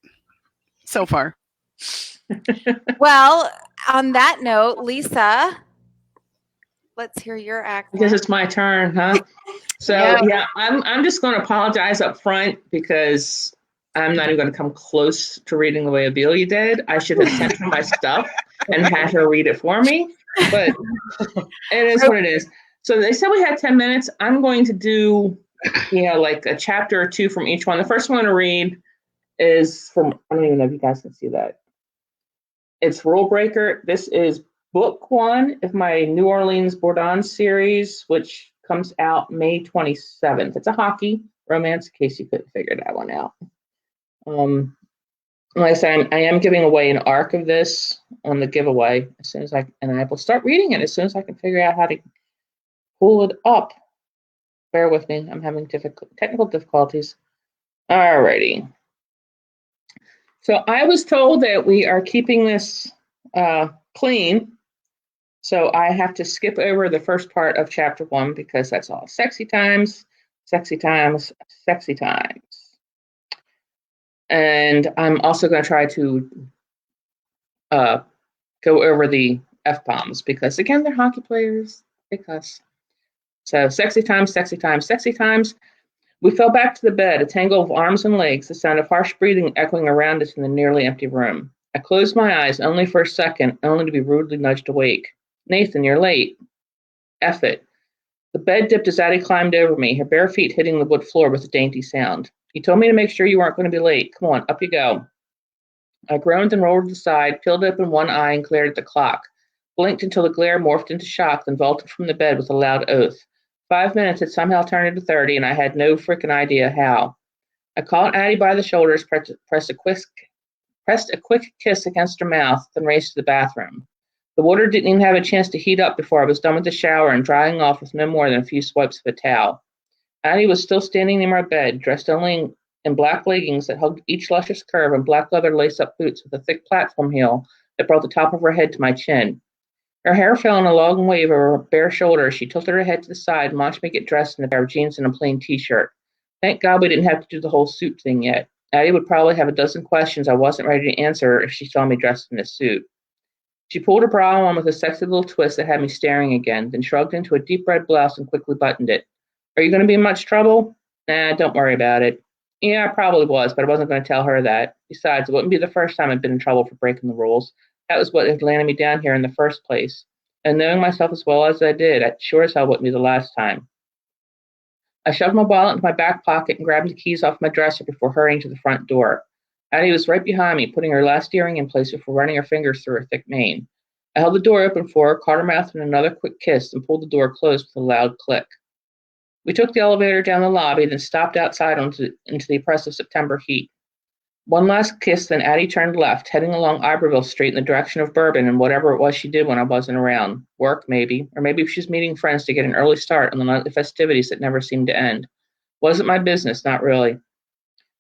Speaker 2: so far.
Speaker 1: Well, on that note, Lisa, let's hear your accent.
Speaker 4: Because it's my turn, huh? So yeah, I'm just going to apologize up front because I'm not even going to come close to reading the way Obelia did. I should have sent her my stuff and had her read it for me, but it is what it is. So they said we had 10 minutes. I'm going to do, like a chapter or two from each one. The first one to read is from, I don't even know if you guys can see that. It's Rule Breaker. This is book 1 of my New Orleans Bourdon series, which comes out May 27th. It's a hockey romance, in case you couldn't figure that one out. Like I said, I am giving away an arc of this on the giveaway as soon as I will start reading it as soon as I can figure out how to pull it up. Bear with me, I'm having technical difficulties. Alrighty. So I was told that we are keeping this clean. So I have to skip over the first part of chapter 1 because that's all sexy times, sexy times, sexy times. And I'm also going to try to go over the F-bombs because, again, they're hockey players. They cuss. So sexy times, sexy times, sexy times. We fell back to the bed, a tangle of arms and legs, the sound of harsh breathing echoing around us in the nearly empty room. I closed my eyes only for a second, only to be rudely nudged awake. Nathan, you're late. F it. The bed dipped as Addie climbed over me, her bare feet hitting the wood floor with a dainty sound. You told me to make sure you weren't going to be late. Come on, up you go. I groaned and rolled to the side, peeled open one eye and glared at the clock. Blinked until the glare morphed into shock, then vaulted from the bed with a loud oath. 5 minutes had somehow turned into 30, and I had no frickin' idea how. I caught Addie by the shoulders, pressed a quick kiss against her mouth, then raced to the bathroom. The water didn't even have a chance to heat up before I was done with the shower and drying off with no more than a few swipes of a towel. Addie was still standing near my bed, dressed only in black leggings that hugged each luscious curve and black leather lace-up boots with a thick platform heel that brought the top of her head to my chin. Her hair fell in a long wave over her bare shoulders. She tilted her head to the side and watched me get dressed in a pair of jeans and a plain t-shirt. Thank God we didn't have to do the whole suit thing yet. Addie would probably have a dozen questions I wasn't ready to answer if she saw me dressed in a suit. She pulled her bra on with a sexy little twist that had me staring again, then shrugged into a deep red blouse and quickly buttoned it. Are you going to be in much trouble? Nah, don't worry about it. Yeah, I probably was, but I wasn't going to tell her that. Besides, it wouldn't be the first time I'd been in trouble for breaking the rules. That was what had landed me down here in the first place. And knowing myself as well as I did, I sure as hell wouldn't be the last time. I shoved my wallet into my back pocket and grabbed the keys off my dresser before hurrying to the front door. Addie was right behind me, putting her last earring in place before running her fingers through her thick mane. I held the door open for her, caught her mouth in another quick kiss, and pulled the door closed with a loud click. We took the elevator down the lobby, then stopped outside into the oppressive September heat. One last kiss, then Addie turned left, heading along Iberville Street in the direction of Bourbon and whatever it was she did when I wasn't around. Work, maybe. Or maybe she was meeting friends to get an early start on the nightly festivities that never seemed to end. Wasn't my business, not really.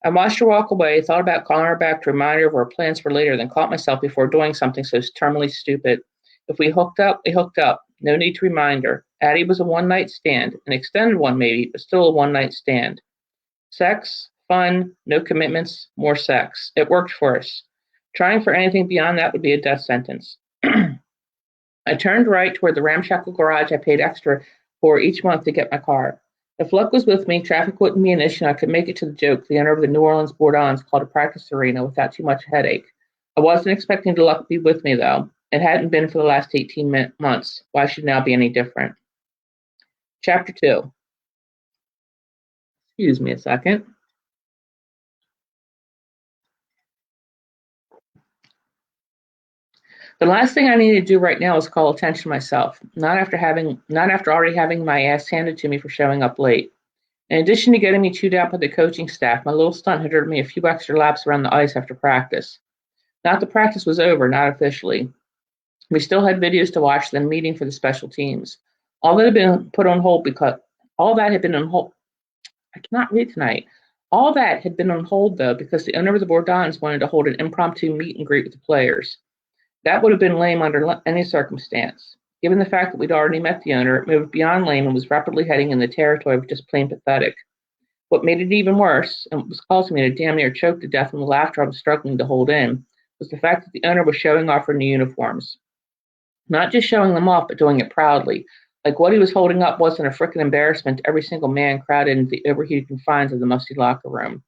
Speaker 4: I watched her walk away, thought about calling her back to remind her of our plans for later, then caught myself before doing something so terminally stupid. If we hooked up, we hooked up. No need to remind her. Addie was a one-night stand, an extended one maybe, but still a one-night stand. Sex, fun, no commitments, more sex. It worked for us. Trying for anything beyond that would be a death sentence. I turned right toward the ramshackle garage I paid extra for each month to get my car. If luck was with me, traffic wouldn't be an issue, and I could make it to the joke the owner of the New Orleans Bourdons called a practice arena without too much headache. I wasn't expecting the luck to be with me, though. It hadn't been for the last 18 months. Why should now be any different? Chapter 2. Excuse me a second. The last thing I need to do right now is call attention to myself, not after already having my ass handed to me for showing up late. In addition to getting me chewed out by the coaching staff, my little stunt had earned me a few extra laps around the ice after practice. Not that practice was over, not officially. We still had videos to watch, then meeting for the special teams. All that had been put on hold because all that had been on hold. I cannot read tonight. All that had been on hold, though, because the owner of the Bourdons wanted to hold an impromptu meet and greet with the players. That would have been lame under any circumstance. Given the fact that we'd already met the owner, it moved beyond lame and was rapidly heading in the territory of just plain pathetic. What made it even worse, and was causing me to damn near choke to death from the laughter I was struggling to hold in, was the fact that the owner was showing off her new uniforms. Not just showing them off, but doing it proudly. Like what he was holding up wasn't a frickin' embarrassment to every single man crowded into the overheated confines of the musty locker room.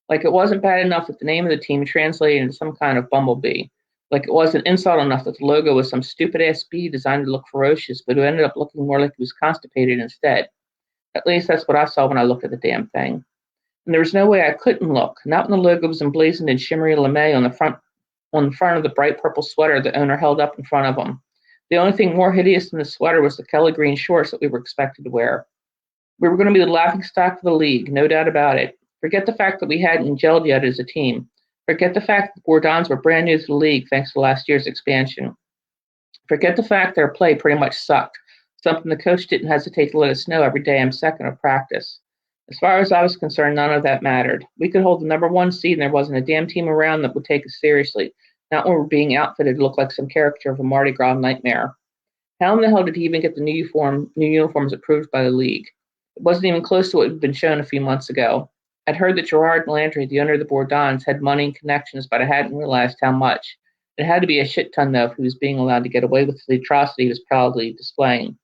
Speaker 4: Like it wasn't bad enough that the name of the team translated into some kind of bumblebee. Like it wasn't insult enough that the logo was some stupid-ass bee designed to look ferocious, but who ended up looking more like he was constipated instead. At least that's what I saw when I looked at the damn thing. And there was no way I couldn't look, not when the logo was emblazoned in shimmery lame on the front of the bright purple sweater the owner held up in front of him. The only thing more hideous than the sweater was the Kelly green shorts that we were expected to wear. We were going to be the laughingstock of the league, no doubt about it. Forget the fact that we hadn't gelled yet as a team. Forget the fact that the Bourdons were brand new to the league thanks to last year's expansion. Forget the fact that our play pretty much sucked, something the coach didn't hesitate to let us know every day I'm second of practice. As far as I was concerned, none of that mattered. We could hold the number one seed and there wasn't a damn team around that would take us seriously, not when we're being outfitted to look like some character of a Mardi Gras nightmare. How in the hell did he even get the new uniforms approved by the league? It wasn't even close to what had been shown a few months ago. I'd heard that Gerard Landry, the owner of the Bourdons, had money and connections, but I hadn't realized how much. It had to be a shit ton, though, if he was being allowed to get away with the atrocity he was proudly displaying.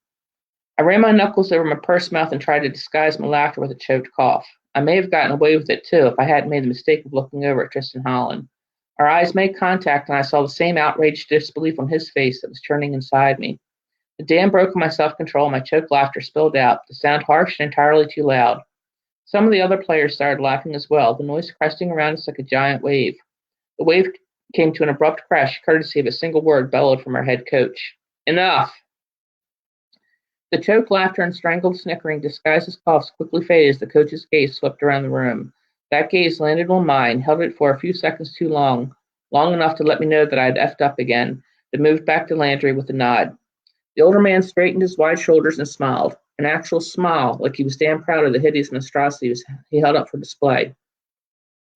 Speaker 4: I ran my knuckles over my pursed mouth and tried to disguise my laughter with a choked cough. I may have gotten away with it, too, if I hadn't made the mistake of looking over at Tristan Holland. Our eyes made contact, and I saw the same outraged disbelief on his face that was churning inside me. The dam broke my self-control, my choked laughter spilled out, the sound harsh and entirely too loud. Some of the other players started laughing as well, the noise cresting around us like a giant wave. The wave came to an abrupt crash, courtesy of a single word bellowed from our head coach. Enough! The choked laughter and strangled snickering disguised as coughs quickly faded as the coach's gaze swept around the room. That gaze landed on mine, held it for a few seconds too long enough to let me know that I had effed up again, then moved back to Landry with a nod. The older man straightened his wide shoulders and smiled, an actual smile, like he was damn proud of the hideous monstrosities he held up for display.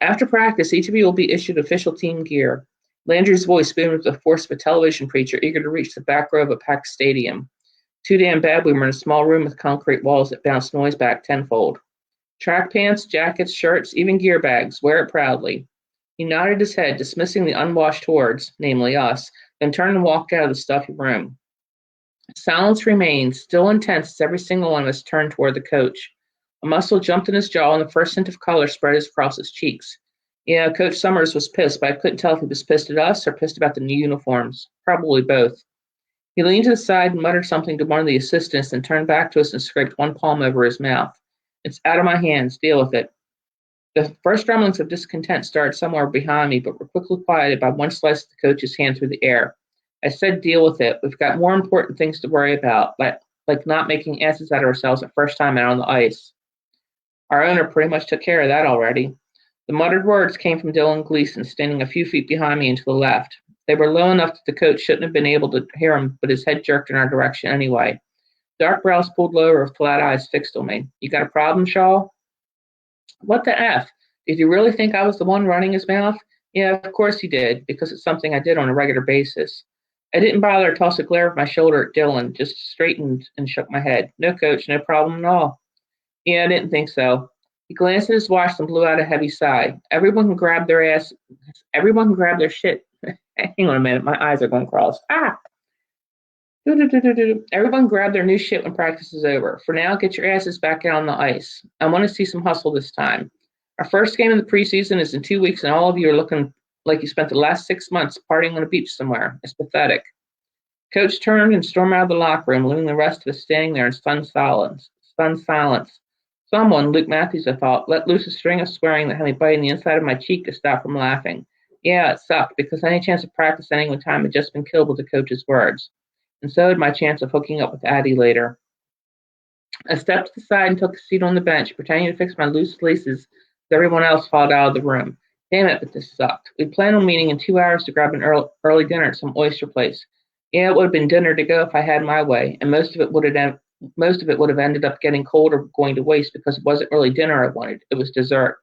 Speaker 4: After practice, each of you will be issued official team gear. Landry's voice boomed with the force of a television preacher eager to reach the back row of a packed stadium. Too damn bad we were in a small room with concrete walls that bounced noise back tenfold. Track pants, jackets, shirts, even gear bags, wear it proudly. He nodded his head, dismissing the unwashed hordes, namely us, then turned and walked out of the stuffy room. Silence remained, still intense as every single one of us turned toward the coach. A muscle jumped in his jaw and the first hint of color spread across his cheeks. Yeah, Coach Summers was pissed, but I couldn't tell if he was pissed at us or pissed about the new uniforms. Probably both. He leaned to the side and muttered something to one of the assistants, then turned back to us and scraped one palm over his mouth. It's out of my hands. Deal with it. The first rumblings of discontent started somewhere behind me, but were quickly quieted by one slice of the coach's hand through the air. I said deal with it. We've got more important things to worry about, like not making asses out of ourselves the first time out on the ice. Our owner pretty much took care of that already. The muttered words came from Dylan Gleason, standing a few feet behind me and to the left. They were low enough that the coach shouldn't have been able to hear him, but his head jerked in our direction anyway. Dark brows pulled lower with flat eyes fixed on me. You got a problem, Shaw? What the F? Did you really think I was the one running his mouth? Yeah, of course he did, because it's something I did on a regular basis. I didn't bother to toss a glare of my shoulder at Dylann, just straightened and shook my head. No, coach, no problem at all. Yeah, I didn't think so. He glanced at his watch and blew out a heavy sigh. Everyone can grab their ass. Everyone can grab their shit. Hang on a minute, my eyes are going cross. Ah! Everyone grab their new shit when practice is over. For now, get your asses back out on the ice. I want to see some hustle this time. Our first game of the preseason is in 2 weeks, and all of you are looking like you spent the last 6 months partying on a beach somewhere. It's pathetic. Coach turned and stormed out of the locker room, leaving the rest of us standing there in stunned silence. Someone, Luke Matthews, I thought, let loose a string of swearing that had me biting the inside of my cheek to stop from laughing. Yeah, it sucked, because any chance of practice ending with time had just been killed with the coach's words. And so had my chance of hooking up with Addie later. I stepped to the side and took a seat on the bench, pretending to fix my loose laces as everyone else filed out of the room. Damn it, but this sucked. We'd planned on meeting in 2 hours to grab an early dinner at some oyster place. Yeah, it would have been dinner to go if I had my way, and most of it would have ended up getting cold or going to waste because it wasn't really dinner I wanted. It was dessert.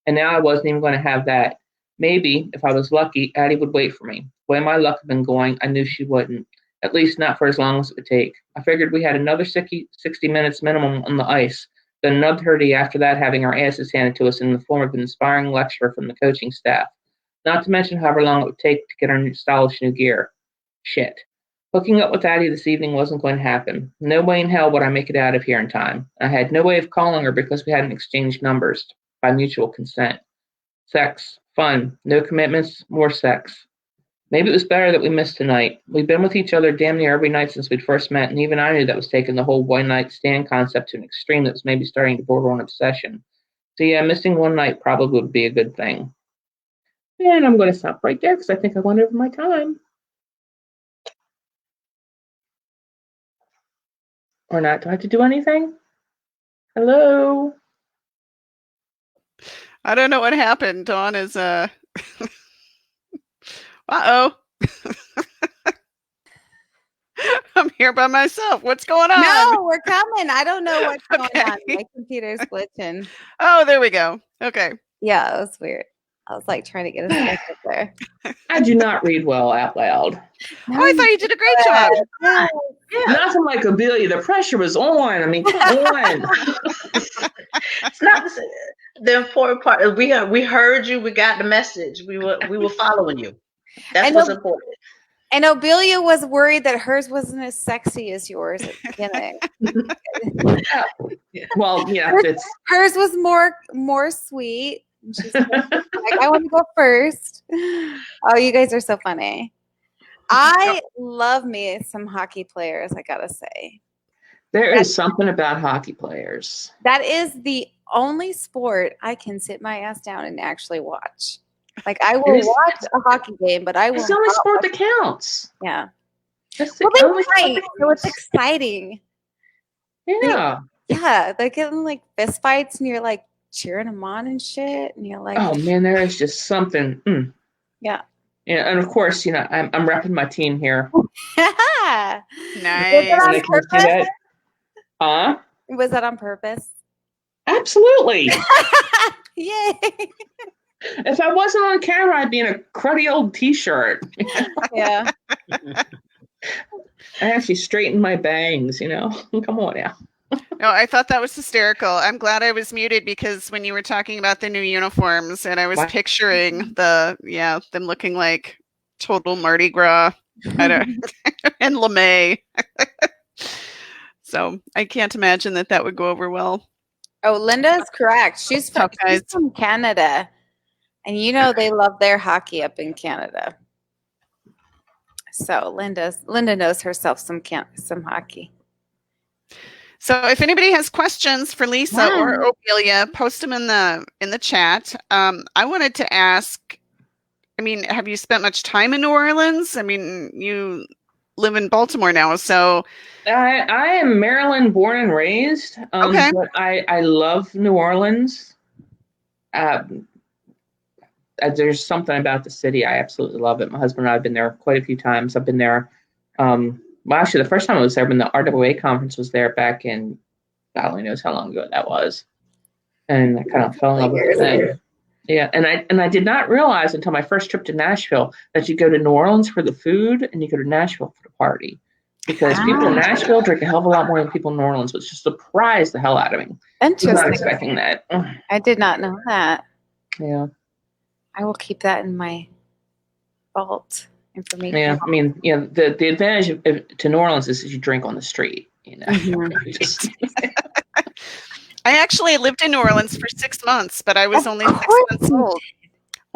Speaker 4: And now I wasn't even going to have that. Maybe, if I was lucky, Addie would wait for me. The way my luck had been going, I knew she wouldn't. At least not for as long as it would take. I figured we had another 60 minutes minimum on the ice, then another 30 after that, having our asses handed to us in the form of an inspiring lecture from the coaching staff. Not to mention however long it would take to get our stylish new gear. Shit. Hooking up with Addie this evening wasn't going to happen. No way in hell would I make it out of here in time. I had no way of calling her because we hadn't exchanged numbers by mutual consent. Sex, fun, no commitments, more sex. Maybe it was better that we missed tonight. We'd been with each other damn near every night since we'd first met, and even I knew that was taking the whole one-night stand concept to an extreme that was maybe starting to border on obsession. So yeah, missing one night probably would be a good thing. And I'm going to stop right there because I think I went over my time. Or not. Do I have to do anything? Hello?
Speaker 2: I don't know what happened. Dawn is uh-oh. I'm here by myself. What's going on?
Speaker 1: No, we're coming. I don't know what's going
Speaker 2: Okay.
Speaker 1: on. My computer's glitching.
Speaker 2: Oh, there we go. Okay.
Speaker 1: Yeah, it was weird. I was like trying to get a second there.
Speaker 4: I do not read well out loud.
Speaker 2: Oh, I thought you did a great job.
Speaker 1: Yeah.
Speaker 4: Nothing like Obelia. The pressure was on. I mean, come on.
Speaker 3: It's not the important part. We heard you. We got the message. We were following you. That's what's important.
Speaker 1: And Obelia was worried that hers wasn't as sexy as yours at the beginning.
Speaker 4: Well, yeah,
Speaker 1: hers was more sweet. And she's like, I want to go first. Oh, you guys are so funny. I love me some hockey players, I gotta say.
Speaker 4: there is something about hockey players.
Speaker 1: That is the only sport I can sit my ass down and actually watch. Like I will watch a hockey game, but I will.
Speaker 4: It's the only sport that counts.
Speaker 1: Yeah.
Speaker 4: That's the only sport that
Speaker 1: So it's
Speaker 4: counts.
Speaker 1: exciting.
Speaker 4: Yeah.
Speaker 1: Yeah, they get in like fist fights, and you're like cheering them on and shit, and you're like,
Speaker 4: Oh man, there is just something.
Speaker 1: Yeah.
Speaker 4: Yeah, and of course, you know, I'm repping my team here.
Speaker 1: nice.
Speaker 2: Nice.
Speaker 4: When it comes to that.
Speaker 1: Was that on purpose?
Speaker 4: Absolutely.
Speaker 1: Yay!
Speaker 4: If I wasn't on camera, I'd be in a cruddy old T-shirt.
Speaker 1: Yeah.
Speaker 4: I actually straightened my bangs, you know. Come on now.
Speaker 2: No, I thought that was hysterical. I'm glad I was muted because when you were talking about the new uniforms and I was picturing them looking like total Mardi Gras and LeMay. So I can't imagine that would go over well.
Speaker 1: Oh, Linda's correct. She's from Canada. And you know they love their hockey up in Canada. So Linda knows herself some hockey.
Speaker 2: So if anybody has questions for Lisa or Obelia, post them in the chat. I wanted to ask, I mean, have you spent much time in New Orleans? I mean, you live in Baltimore now, so
Speaker 4: I am Maryland born and raised.
Speaker 2: Okay.
Speaker 4: But I love New Orleans. There's something about the city. I absolutely love it. My husband and I have been there quite a few times. I've been there. Well, actually, the first time I was there when the RWA conference was there back in, God only knows how long ago that was. and I kind of fell in love with it then. Yeah, and I did not realize until my first trip to Nashville that you go to New Orleans for the food and you go to Nashville for the party. Because people in Nashville drink a hell of a lot more than people in New Orleans, which just surprised the hell out of me. I was not expecting that.
Speaker 1: I did not know that.
Speaker 4: Yeah.
Speaker 1: I will keep that in my vault information.
Speaker 4: Yeah, I mean, the advantage to New Orleans is you drink on the street.
Speaker 2: I actually lived in New Orleans for 6 months, but I was only 6 months old.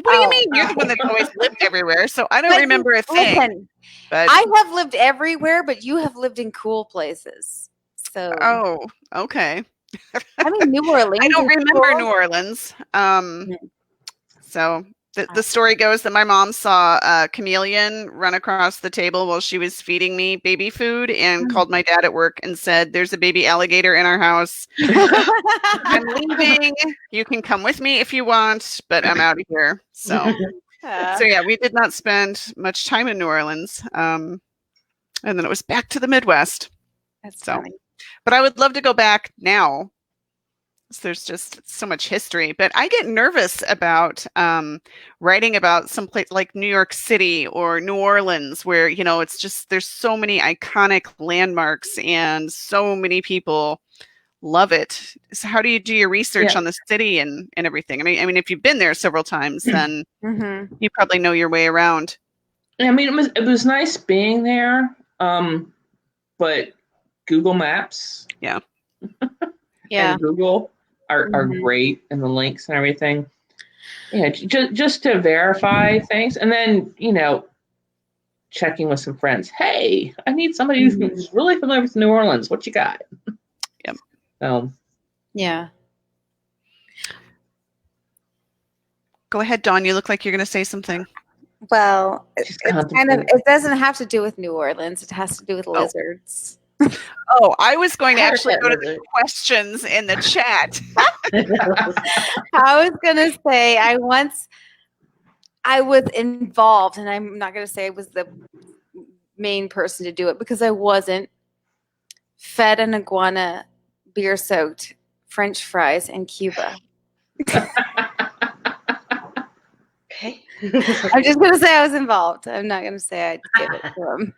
Speaker 2: What do you mean? You're the one that's always lived everywhere, so I don't remember a thing.
Speaker 1: Listen,
Speaker 2: but
Speaker 1: I have lived everywhere, but you have lived in cool places. So.
Speaker 2: Oh, okay.
Speaker 1: I mean, New Orleans.
Speaker 2: I don't remember New Orleans. So the story goes that my mom saw a chameleon run across the table while she was feeding me baby food and called my dad at work and said, "There's a baby alligator in our house. I'm leaving. You can come with me if you want, but I'm out of here." So yeah, we did not spend much time in New Orleans. And then it was back to the Midwest.
Speaker 1: That's funny.
Speaker 2: But I would love to go back now. There's just so much history, but I get nervous about writing about some place like New York City or New Orleans, where it's just there's so many iconic landmarks and so many people love it. So how do you do your research on the city and everything? I mean, if you've been there several times, then you probably know your way around.
Speaker 4: I mean, it was nice being there, but Google Maps, and Google are great, and the links and everything. Yeah, just to verify things, and then checking with some friends. Hey, I need somebody who's really familiar with New Orleans. What you got? Yep.
Speaker 1: Yeah.
Speaker 2: Go ahead, Dawn. You look like you're going to say something.
Speaker 1: Well, it doesn't have to do with New Orleans. It has to do with lizards.
Speaker 2: Oh, I was going to actually go to the questions in the chat.
Speaker 1: I was going to say I was involved, and I'm not going to say I was the main person to do it because I wasn't. Fed an iguana beer-soaked French fries in Cuba.
Speaker 3: Okay.
Speaker 1: I'm just going to say I was involved. I'm not going to say I'd give it to him.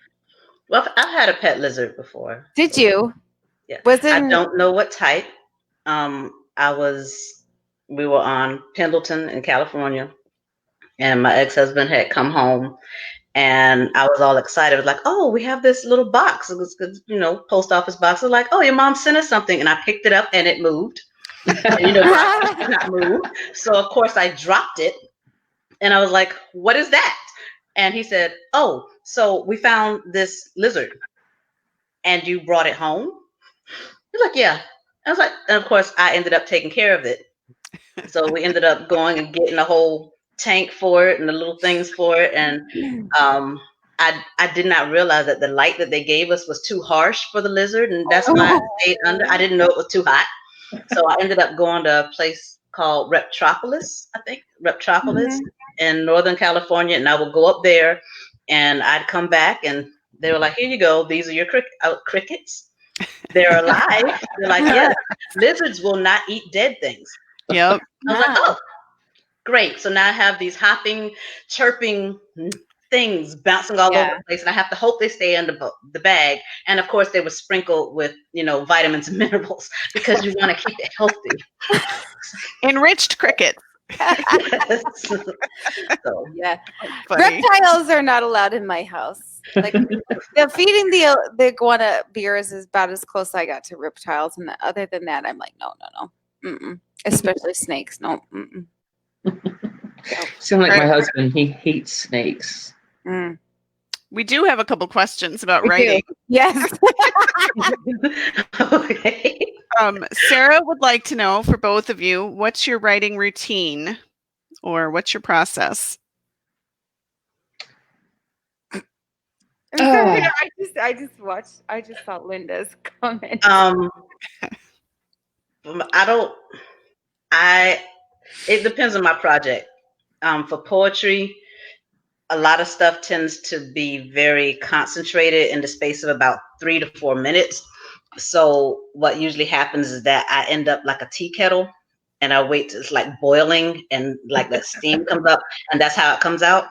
Speaker 3: Well, I've had a pet lizard before.
Speaker 1: Did you?
Speaker 3: Yeah.
Speaker 1: Was it?
Speaker 3: I don't know what type. We were on Pendleton in California, and my ex-husband had come home, and I was all excited. I was like, "Oh, we have this little box. It was, post office box." I was like, "Oh, your mom sent us something," and I picked it up, and it moved. And, boxes did not move. So of course I dropped it, and I was like, "What is that?" And he said, "Oh, so we found this lizard, and you brought it home?" He's like, "Yeah." I was like, and of course I ended up taking care of it. So we ended up going and getting a whole tank for it and the little things for it. And I did not realize that the light that they gave us was too harsh for the lizard, and that's why I stayed under. I didn't know it was too hot. So I ended up going to a place called Reptropolis, in Northern California, and I would go up there, and I'd come back, and they were like, "Here you go. These are your crickets. They're alive." They're like, "Yes, lizards will not eat dead things."
Speaker 2: Yep.
Speaker 3: I was like, "Oh, great." So now I have these hopping, chirping things bouncing all over the place, and I have to hope they stay under the bag. And of course, they were sprinkled with, vitamins and minerals because you want to keep it healthy.
Speaker 2: Enriched crickets.
Speaker 3: So,
Speaker 1: yeah, reptiles are not allowed in my house. Like feeding the iguana beers is about as close I got to reptiles, and other than that, I'm like, no. Mm-mm. Especially snakes. No. Mm-mm.
Speaker 4: Sound like my husband. He hates snakes.
Speaker 1: Mm.
Speaker 2: We do have a couple questions about writing.
Speaker 1: Yes.
Speaker 3: Okay.
Speaker 2: Sarah would like to know, for both of you, what's your writing routine, or what's your process?
Speaker 1: I just saw Linda's comment.
Speaker 3: It depends on my project. For poetry, a lot of stuff tends to be very concentrated in the space of about 3 to 4 minutes. So what usually happens is that I end up like a tea kettle, and I wait till it's like boiling and like that steam comes up, and that's how it comes out.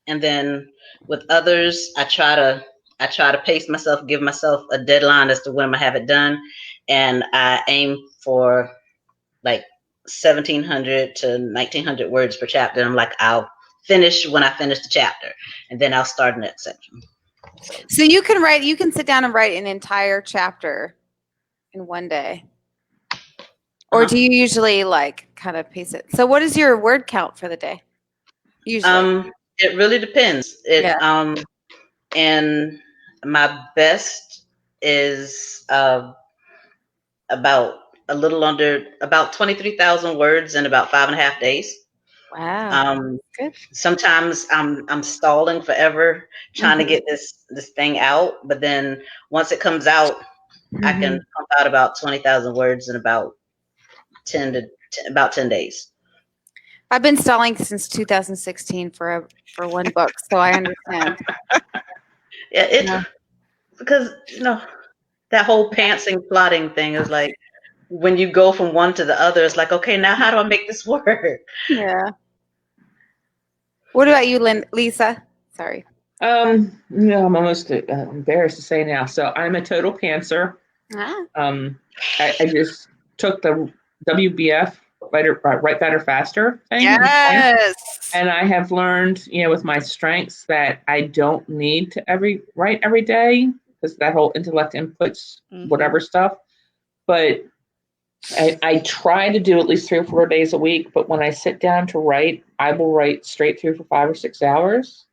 Speaker 3: And then with others, I try to pace myself, give myself a deadline as to when I'm gonna have it done, and I aim for like 1,700 to 1,900 words per chapter. I'm like, I'll finish when I finish the chapter, and then I'll start the next section.
Speaker 1: So you can sit down and write an entire chapter in one day. Or do you usually like kind of pace it? So what is your word count for the day? Usually.
Speaker 3: It really depends. And my best is about a little under about 23,000 words in about 5.5 days.
Speaker 1: Wow. Good.
Speaker 3: Sometimes I'm stalling forever trying to get this thing out, but then once it comes out, I can pump out about 20,000 words in about 10 days.
Speaker 1: I've been stalling since 2016 for one book, so I understand.
Speaker 3: Because that whole pantsing plotting thing is like when you go from one to the other, it's like, okay, now how do I make this work?
Speaker 1: Yeah. What about you, Lisa? Sorry.
Speaker 4: I'm almost embarrassed to say now. So I'm a total pantser. I just took the WBF Write Better Faster thing.
Speaker 2: Yes.
Speaker 4: And I have learned, with my strengths that I don't need to write every day because that whole intellect inputs, whatever stuff. But I try to do at least 3 or 4 days a week. But when I sit down to write, I will write straight through for 5 or 6 hours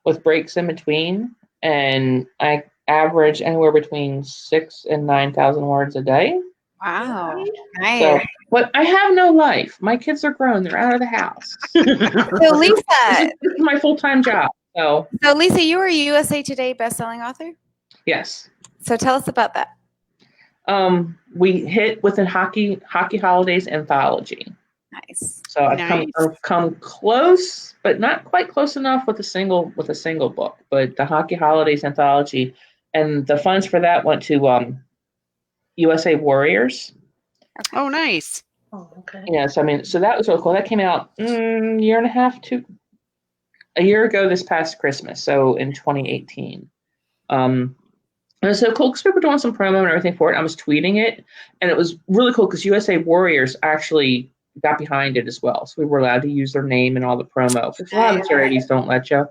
Speaker 4: with breaks in between. And I average anywhere between 6,000 and 9,000 words a day.
Speaker 1: Wow. Nice.
Speaker 4: So, but I have no life. My kids are grown. They're out of the house.
Speaker 1: So Lisa,
Speaker 4: this is my full-time job. So
Speaker 1: Lisa, you were a USA Today bestselling author?
Speaker 4: Yes.
Speaker 1: So tell us about that.
Speaker 4: We hit with a hockey holidays anthology.
Speaker 1: Nice.
Speaker 4: So I've come close, but not quite close enough with a single book. But the hockey holidays anthology, and the funds for that went to USA Warriors.
Speaker 2: Okay. Oh, nice.
Speaker 3: Oh, okay.
Speaker 4: Yes, so that was really cool. That came out a year ago this past Christmas, so in 2018. And it was so cool because we were doing some promo and everything for it. I was tweeting it, and it was really cool because USA Warriors actually got behind it as well. So we were allowed to use their name and all the promo. Because a lot of charities don't let you.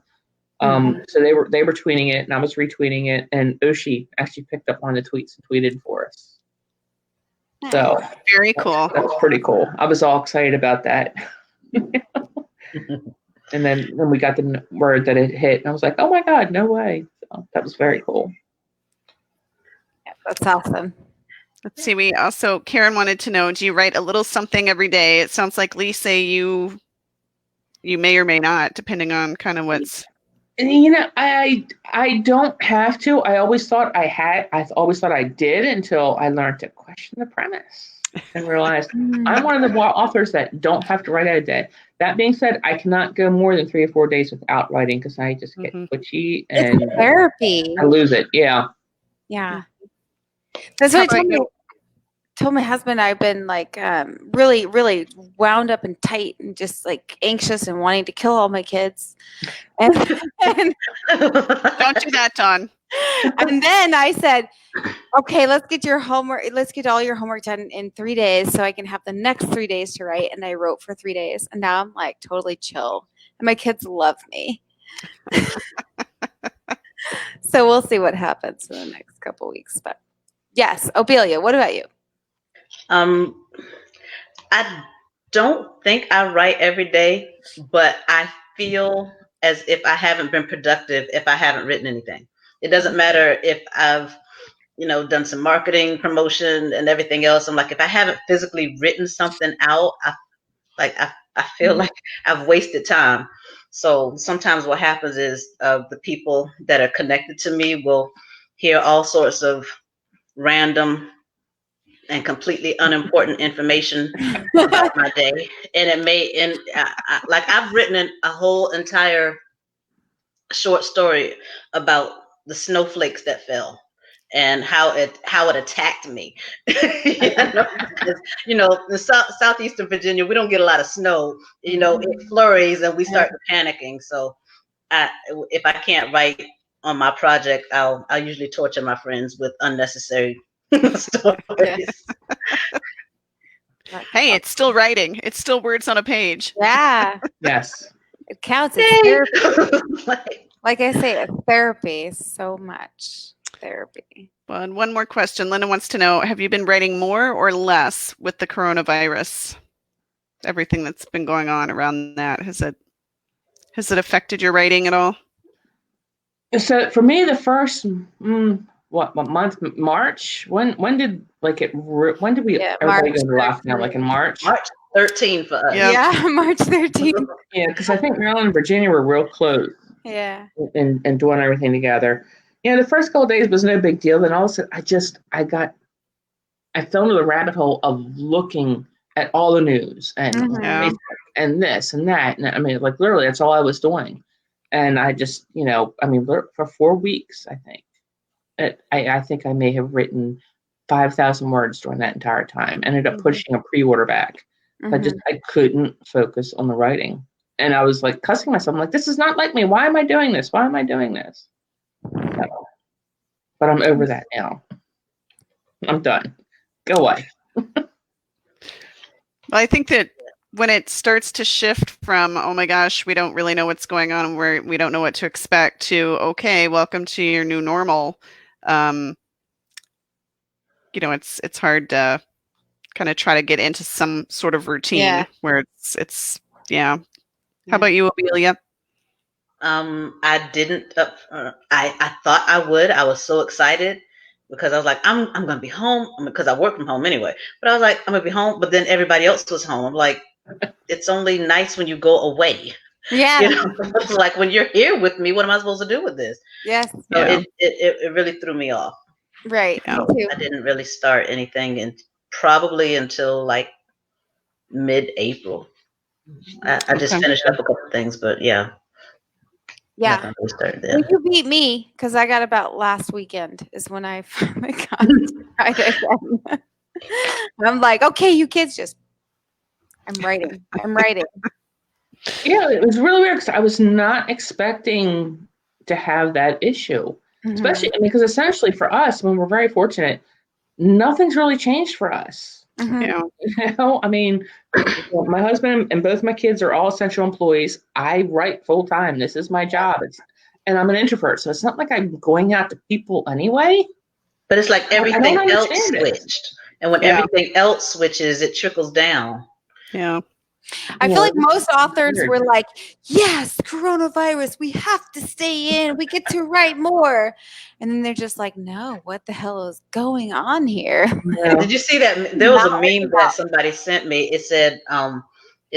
Speaker 4: So they were tweeting it, and I was retweeting it, and Oshi actually picked up one of the tweets and tweeted for us. So
Speaker 2: very cool.
Speaker 4: That's pretty cool. I was all excited about that. And then we got the word that it hit, and I was like, "Oh my God, no way!" So that was very cool.
Speaker 1: Yeah, that's awesome.
Speaker 2: Let's see. Karen wanted to know: do you write a little something every day? It sounds like Lisa, you may or may not, depending on kind of what's.
Speaker 4: I don't have to. I always thought I did until I learned to question the premise and realized I'm one of the authors that don't have to write a day. That being said, I cannot go more than 3 or 4 days without writing because I just get twitchy and
Speaker 1: it's therapy.
Speaker 4: I lose it. Yeah.
Speaker 1: Yeah. That's what I told my husband. I've been like really, really wound up and tight and just like anxious and wanting to kill all my kids. And
Speaker 2: don't do that, Dawn.
Speaker 1: And then I said, okay, let's get all your homework done in 3 days so I can have the next 3 days to write. And I wrote for 3 days. And now I'm like totally chill. And my kids love me. So we'll see what happens in the next couple weeks. But yes, Obelia, what about you?
Speaker 3: I don't think I write every day, but I feel as if I haven't been productive if I haven't written anything. It doesn't matter if I've, done some marketing, promotion, and everything else. I'm like, if I haven't physically written something out, I feel like I've wasted time. So sometimes what happens is the people that are connected to me will hear all sorts of random and completely unimportant information about my day, and I've written a whole entire short story about the snowflakes that fell, and how it attacked me. In southeastern Virginia, we don't get a lot of snow. It flurries and we start panicking. So if I can't write on my project, I'll usually torture my friends with unnecessary stories.
Speaker 2: Hey, it's still writing. It's still words on a page.
Speaker 1: Yeah,
Speaker 4: Yes.
Speaker 1: it counts as therapy. Like I say, therapy, so much therapy.
Speaker 2: Well, and one more question. Linda wants to know, have you been writing more or less with the coronavirus? Everything that's been going on around that. Has it affected your writing at all?
Speaker 4: So for me, the first what month? March? When did when did we everybody go to lockdown? Like in March?
Speaker 3: March 13 for us.
Speaker 1: Yeah, March 13.
Speaker 4: Yeah, because I think Maryland and Virginia were real close.
Speaker 1: Yeah.
Speaker 4: And doing everything together. The first couple of days was no big deal. Then all of a sudden, I fell into the rabbit hole of looking at all the news and Facebook and this and that. And I mean, like literally, that's all I was doing. And I just, for 4 weeks, I think, I think I may have written 5,000 words during that entire time. Ended up pushing a pre-order back. I couldn't focus on the writing. And I was like cussing myself. I'm like, this is not like me. Why am I doing this? Why am I doing this? So, but I'm over that now. I'm done. Go away.
Speaker 2: Well, I think that when it starts to shift from, oh my gosh, we don't really know what's going on and we don't know what to expect, to, okay, welcome to your new normal. It's hard to kind of try to get into some sort of routine where it's. How about you, Obelia?
Speaker 3: I didn't. I thought I would. I was so excited because I was like, I'm going to be home because I work from home anyway. But I was like, I'm going to be home. But then everybody else was home. I'm like, it's only nice when you go away.
Speaker 1: Yeah.
Speaker 3: Like when you're here with me, what am I supposed to do with this?
Speaker 1: Yes.
Speaker 3: So it really threw me off.
Speaker 1: Right.
Speaker 3: So I didn't really start anything probably until like mid-April. I just finished up a couple of things, but yeah.
Speaker 1: Yeah. Well, you beat me because I got about last weekend is when I finally got to write again. I'm like, okay, you kids I'm writing.
Speaker 4: Yeah, it was really weird because I was not expecting to have that issue. Especially because essentially for us, when we're very fortunate, nothing's really changed for us. I mean, my husband and both my kids are all essential employees. I write full time. This is my job. And I'm an introvert, so it's not like I'm going out to people anyway.
Speaker 3: But it's like everything else switched. And when everything else switches, it trickles down.
Speaker 2: Yeah.
Speaker 1: I feel like most authors were like, yes, coronavirus, we have to stay in. We get to write more. And then they're just like, no, what the hell is going on here?
Speaker 3: Yeah. Did you see that? There was a meme that somebody sent me. It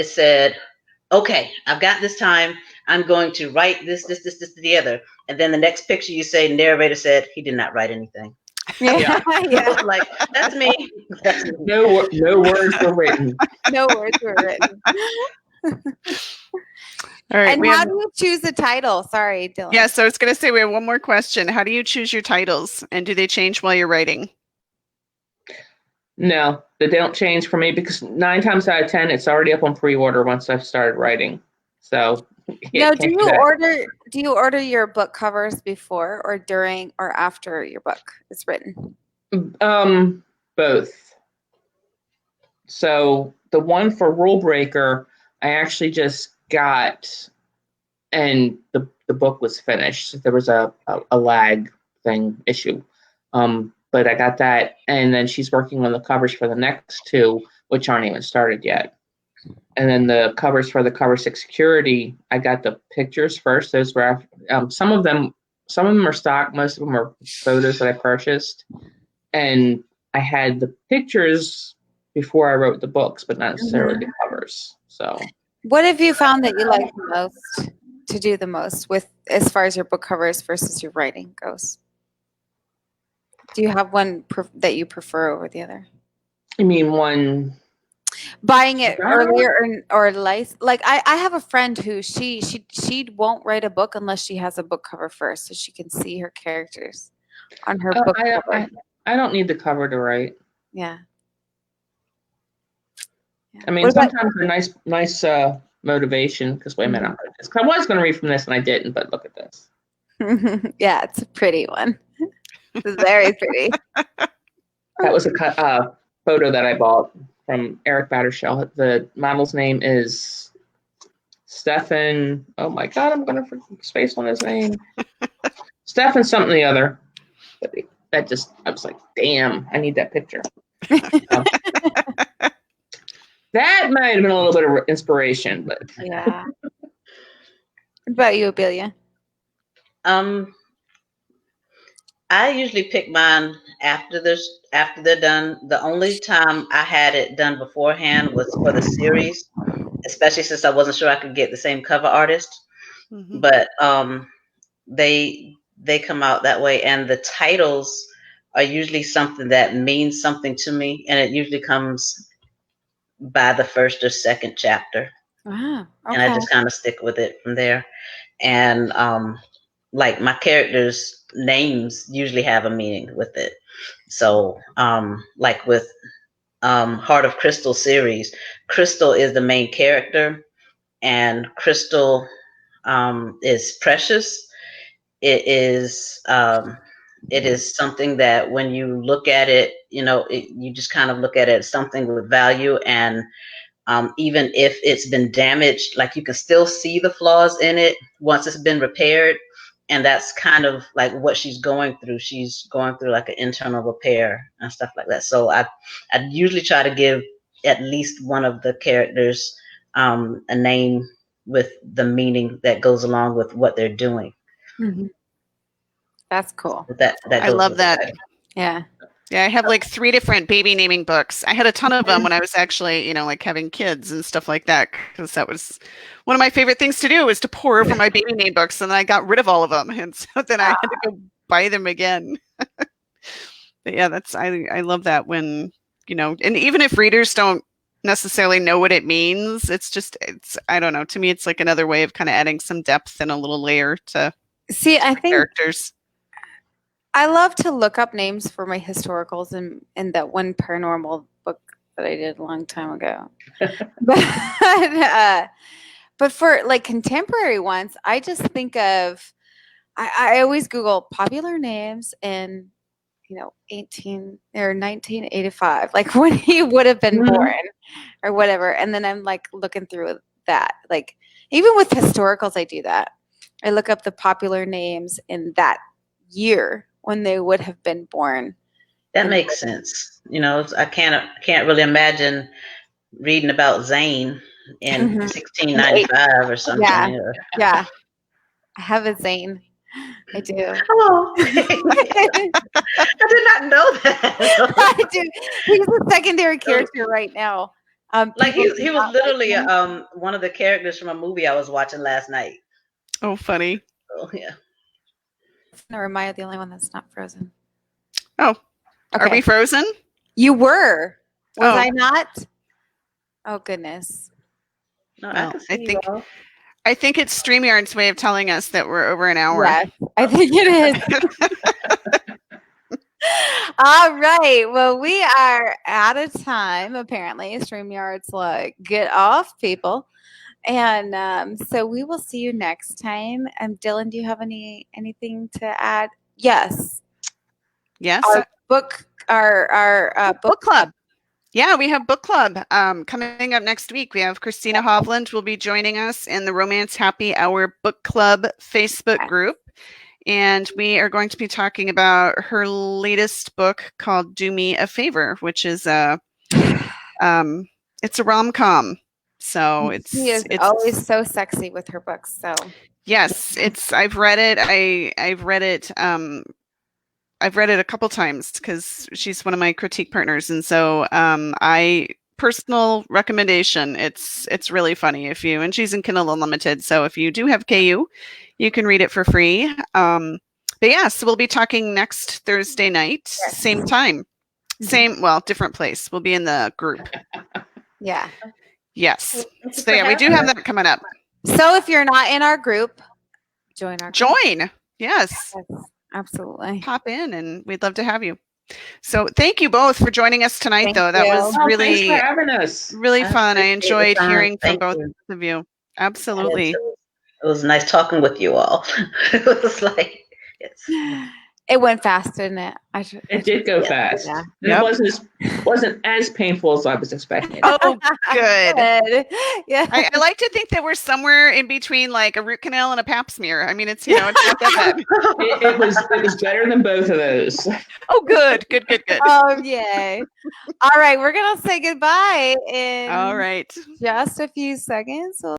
Speaker 3: said, okay, I've got this time. I'm going to write this, the other. And then the next picture you say, narrator said, he did not write anything.
Speaker 1: Yeah.
Speaker 3: Like, that's me.
Speaker 4: No words were written.
Speaker 1: No words were written.
Speaker 2: All right.
Speaker 1: And how do you choose the title? Sorry, Dylan.
Speaker 2: Yeah, so I was going to say we have one more question. How do you choose your titles, and do they change while you're writing?
Speaker 4: No, they don't change for me because 9 times out of 10, it's already up on pre-order once I've started writing. So
Speaker 1: no, do you order your book covers before or during or after your book is written?
Speaker 4: Both. So the one for Rule Breaker, I actually just got, and the book was finished. There was a lag issue. But I got that, and then she's working on the covers for the next 2, which aren't even started yet. And then the covers for the Cover 6 Security, I got the pictures first. Those were some of them are stock, most of them are photos that I purchased, and I had the pictures before I wrote the books, but not necessarily the covers. So,
Speaker 1: what have you found that you like the most to do the most with as far as your book covers versus your writing goes? Do you have one that you prefer over the other?
Speaker 4: You mean one?
Speaker 1: Buying it earlier or late? Like I have a friend who she won't write a book unless she has a book cover first, so she can see her characters on her book cover.
Speaker 4: I don't need the cover to write.
Speaker 1: Yeah.
Speaker 4: I mean, sometimes a nice motivation. Because wait a minute, I was going to read from this and I didn't, but look at this.
Speaker 1: Yeah, it's a pretty one. It's very pretty.
Speaker 4: That was a photo that I bought from Eric Battershell. The model's name is Stefan. Oh my God, I'm going to space on his name. Stefan something or the other. But I was like, damn, I need that picture. That might have been a little bit of inspiration, but
Speaker 1: yeah. What about you, Obelia?
Speaker 3: I usually pick mine after they're done. The only time I had it done beforehand was for the series, especially since I wasn't sure I could get the same cover artist. Mm-hmm. But they come out that way, and the titles are usually something that means something to me, and it usually comes by the first or second chapter.
Speaker 1: Wow. Okay.
Speaker 3: And I just kind of stick with it from there. And like my characters' names usually have a meaning with it. So like with Heart of Crystal series, Crystal is the main character, and Crystal is precious. It is something that when you look at it, you just kind of look at it as something with value. And even if it's been damaged, like you can still see the flaws in it once it's been repaired. And that's kind of like what she's going through. She's going through like an internal repair and stuff like that. So I usually try to give at least one of the characters a name with the meaning that goes along with what they're doing.
Speaker 1: Mm-hmm. That's cool.
Speaker 2: I love that.
Speaker 1: Yeah.
Speaker 2: Yeah, I have like 3 different baby naming books. I had a ton of them when I was actually, like having kids and stuff like that, because that was one of my favorite things to do, was to pore over my baby name books, and then I got rid of all of them, and so then I had to go buy them again. But yeah, I love that when, and even if readers don't necessarily know what it means, it's I don't know, to me it's like another way of kind of adding some depth and a little layer to
Speaker 1: I think
Speaker 2: characters.
Speaker 1: I love to look up names for my historicals and that one paranormal book that I did a long time ago. But for like contemporary ones, I just think of, I always Google popular names in, 18 or 1985, like when he would have been born or whatever. And then I'm like looking through that, like even with historicals, I do that. I look up the popular names in that year when they would have been born.
Speaker 3: That makes sense. I can't really imagine reading about Zane in 1695 or something.
Speaker 1: Yeah. I have a Zane. I do.
Speaker 3: Oh, okay. I did not know that.
Speaker 1: I do. He's a secondary character right now.
Speaker 3: Like he was literally one of the characters from a movie I was watching last night.
Speaker 2: Oh, funny.
Speaker 3: Oh, yeah.
Speaker 1: Or am I the only one that's not frozen?
Speaker 2: Oh, okay. Are we frozen?
Speaker 1: You were. Was I not? Oh, goodness.
Speaker 3: No,
Speaker 2: well, I think it's StreamYard's way of telling us that we're over an hour.
Speaker 1: Yes, I think it is. All right. Well, we are out of time, apparently. StreamYard's like, get off, people. And so we will see you next time. Dylann, do you have anything to add? Yes. Our book club.
Speaker 2: Yeah, we have book club coming up next week. We have Christina Hovland will be joining us in the Romance Happy Hour Book Club Facebook group. And we are going to be talking about her latest book called Do Me a Favor, which is it's a rom-com. So
Speaker 1: she is always so sexy with her books. So
Speaker 2: yes, I've read it. I've read it. I've read it a couple times because she's one of my critique partners, and so personal recommendation. It's really funny and she's in Kindle Unlimited. So if you do have KU, you can read it for free. But yeah, so we'll be talking next Thursday night, same time, different place. We'll be in the group.
Speaker 1: Yeah.
Speaker 2: Yes. So yeah, we do have that coming up.
Speaker 1: So if you're not in our group, join our group.
Speaker 2: Join. Yes.
Speaker 1: Absolutely.
Speaker 2: pop in, and we'd love to have you. So thank you both for joining us tonight,
Speaker 1: Thank
Speaker 2: though. That
Speaker 1: you.
Speaker 2: was
Speaker 4: Oh, thanks for
Speaker 2: really,
Speaker 4: having us.
Speaker 2: really fun. I
Speaker 3: appreciate the
Speaker 2: enjoyed
Speaker 3: time.
Speaker 2: hearing from
Speaker 3: Thank
Speaker 2: both
Speaker 3: you.
Speaker 2: of you.
Speaker 3: And
Speaker 2: Absolutely.
Speaker 3: it was nice talking with you all. It was like, yes.
Speaker 1: It went fast, didn't it?
Speaker 4: It did go
Speaker 3: Yeah.
Speaker 4: fast.
Speaker 1: Yeah.
Speaker 4: And
Speaker 2: Yep.
Speaker 4: it wasn't as painful as I was expecting.
Speaker 2: Oh, good.
Speaker 1: Good. Yeah.
Speaker 2: I like to think that we're somewhere in between like a root canal and a pap smear. I mean, it's, it's not that bad.
Speaker 4: It was better than both of those.
Speaker 2: Oh, good.
Speaker 1: Oh, yay. All right. We're going to say goodbye in
Speaker 2: All right.
Speaker 1: just a few seconds. So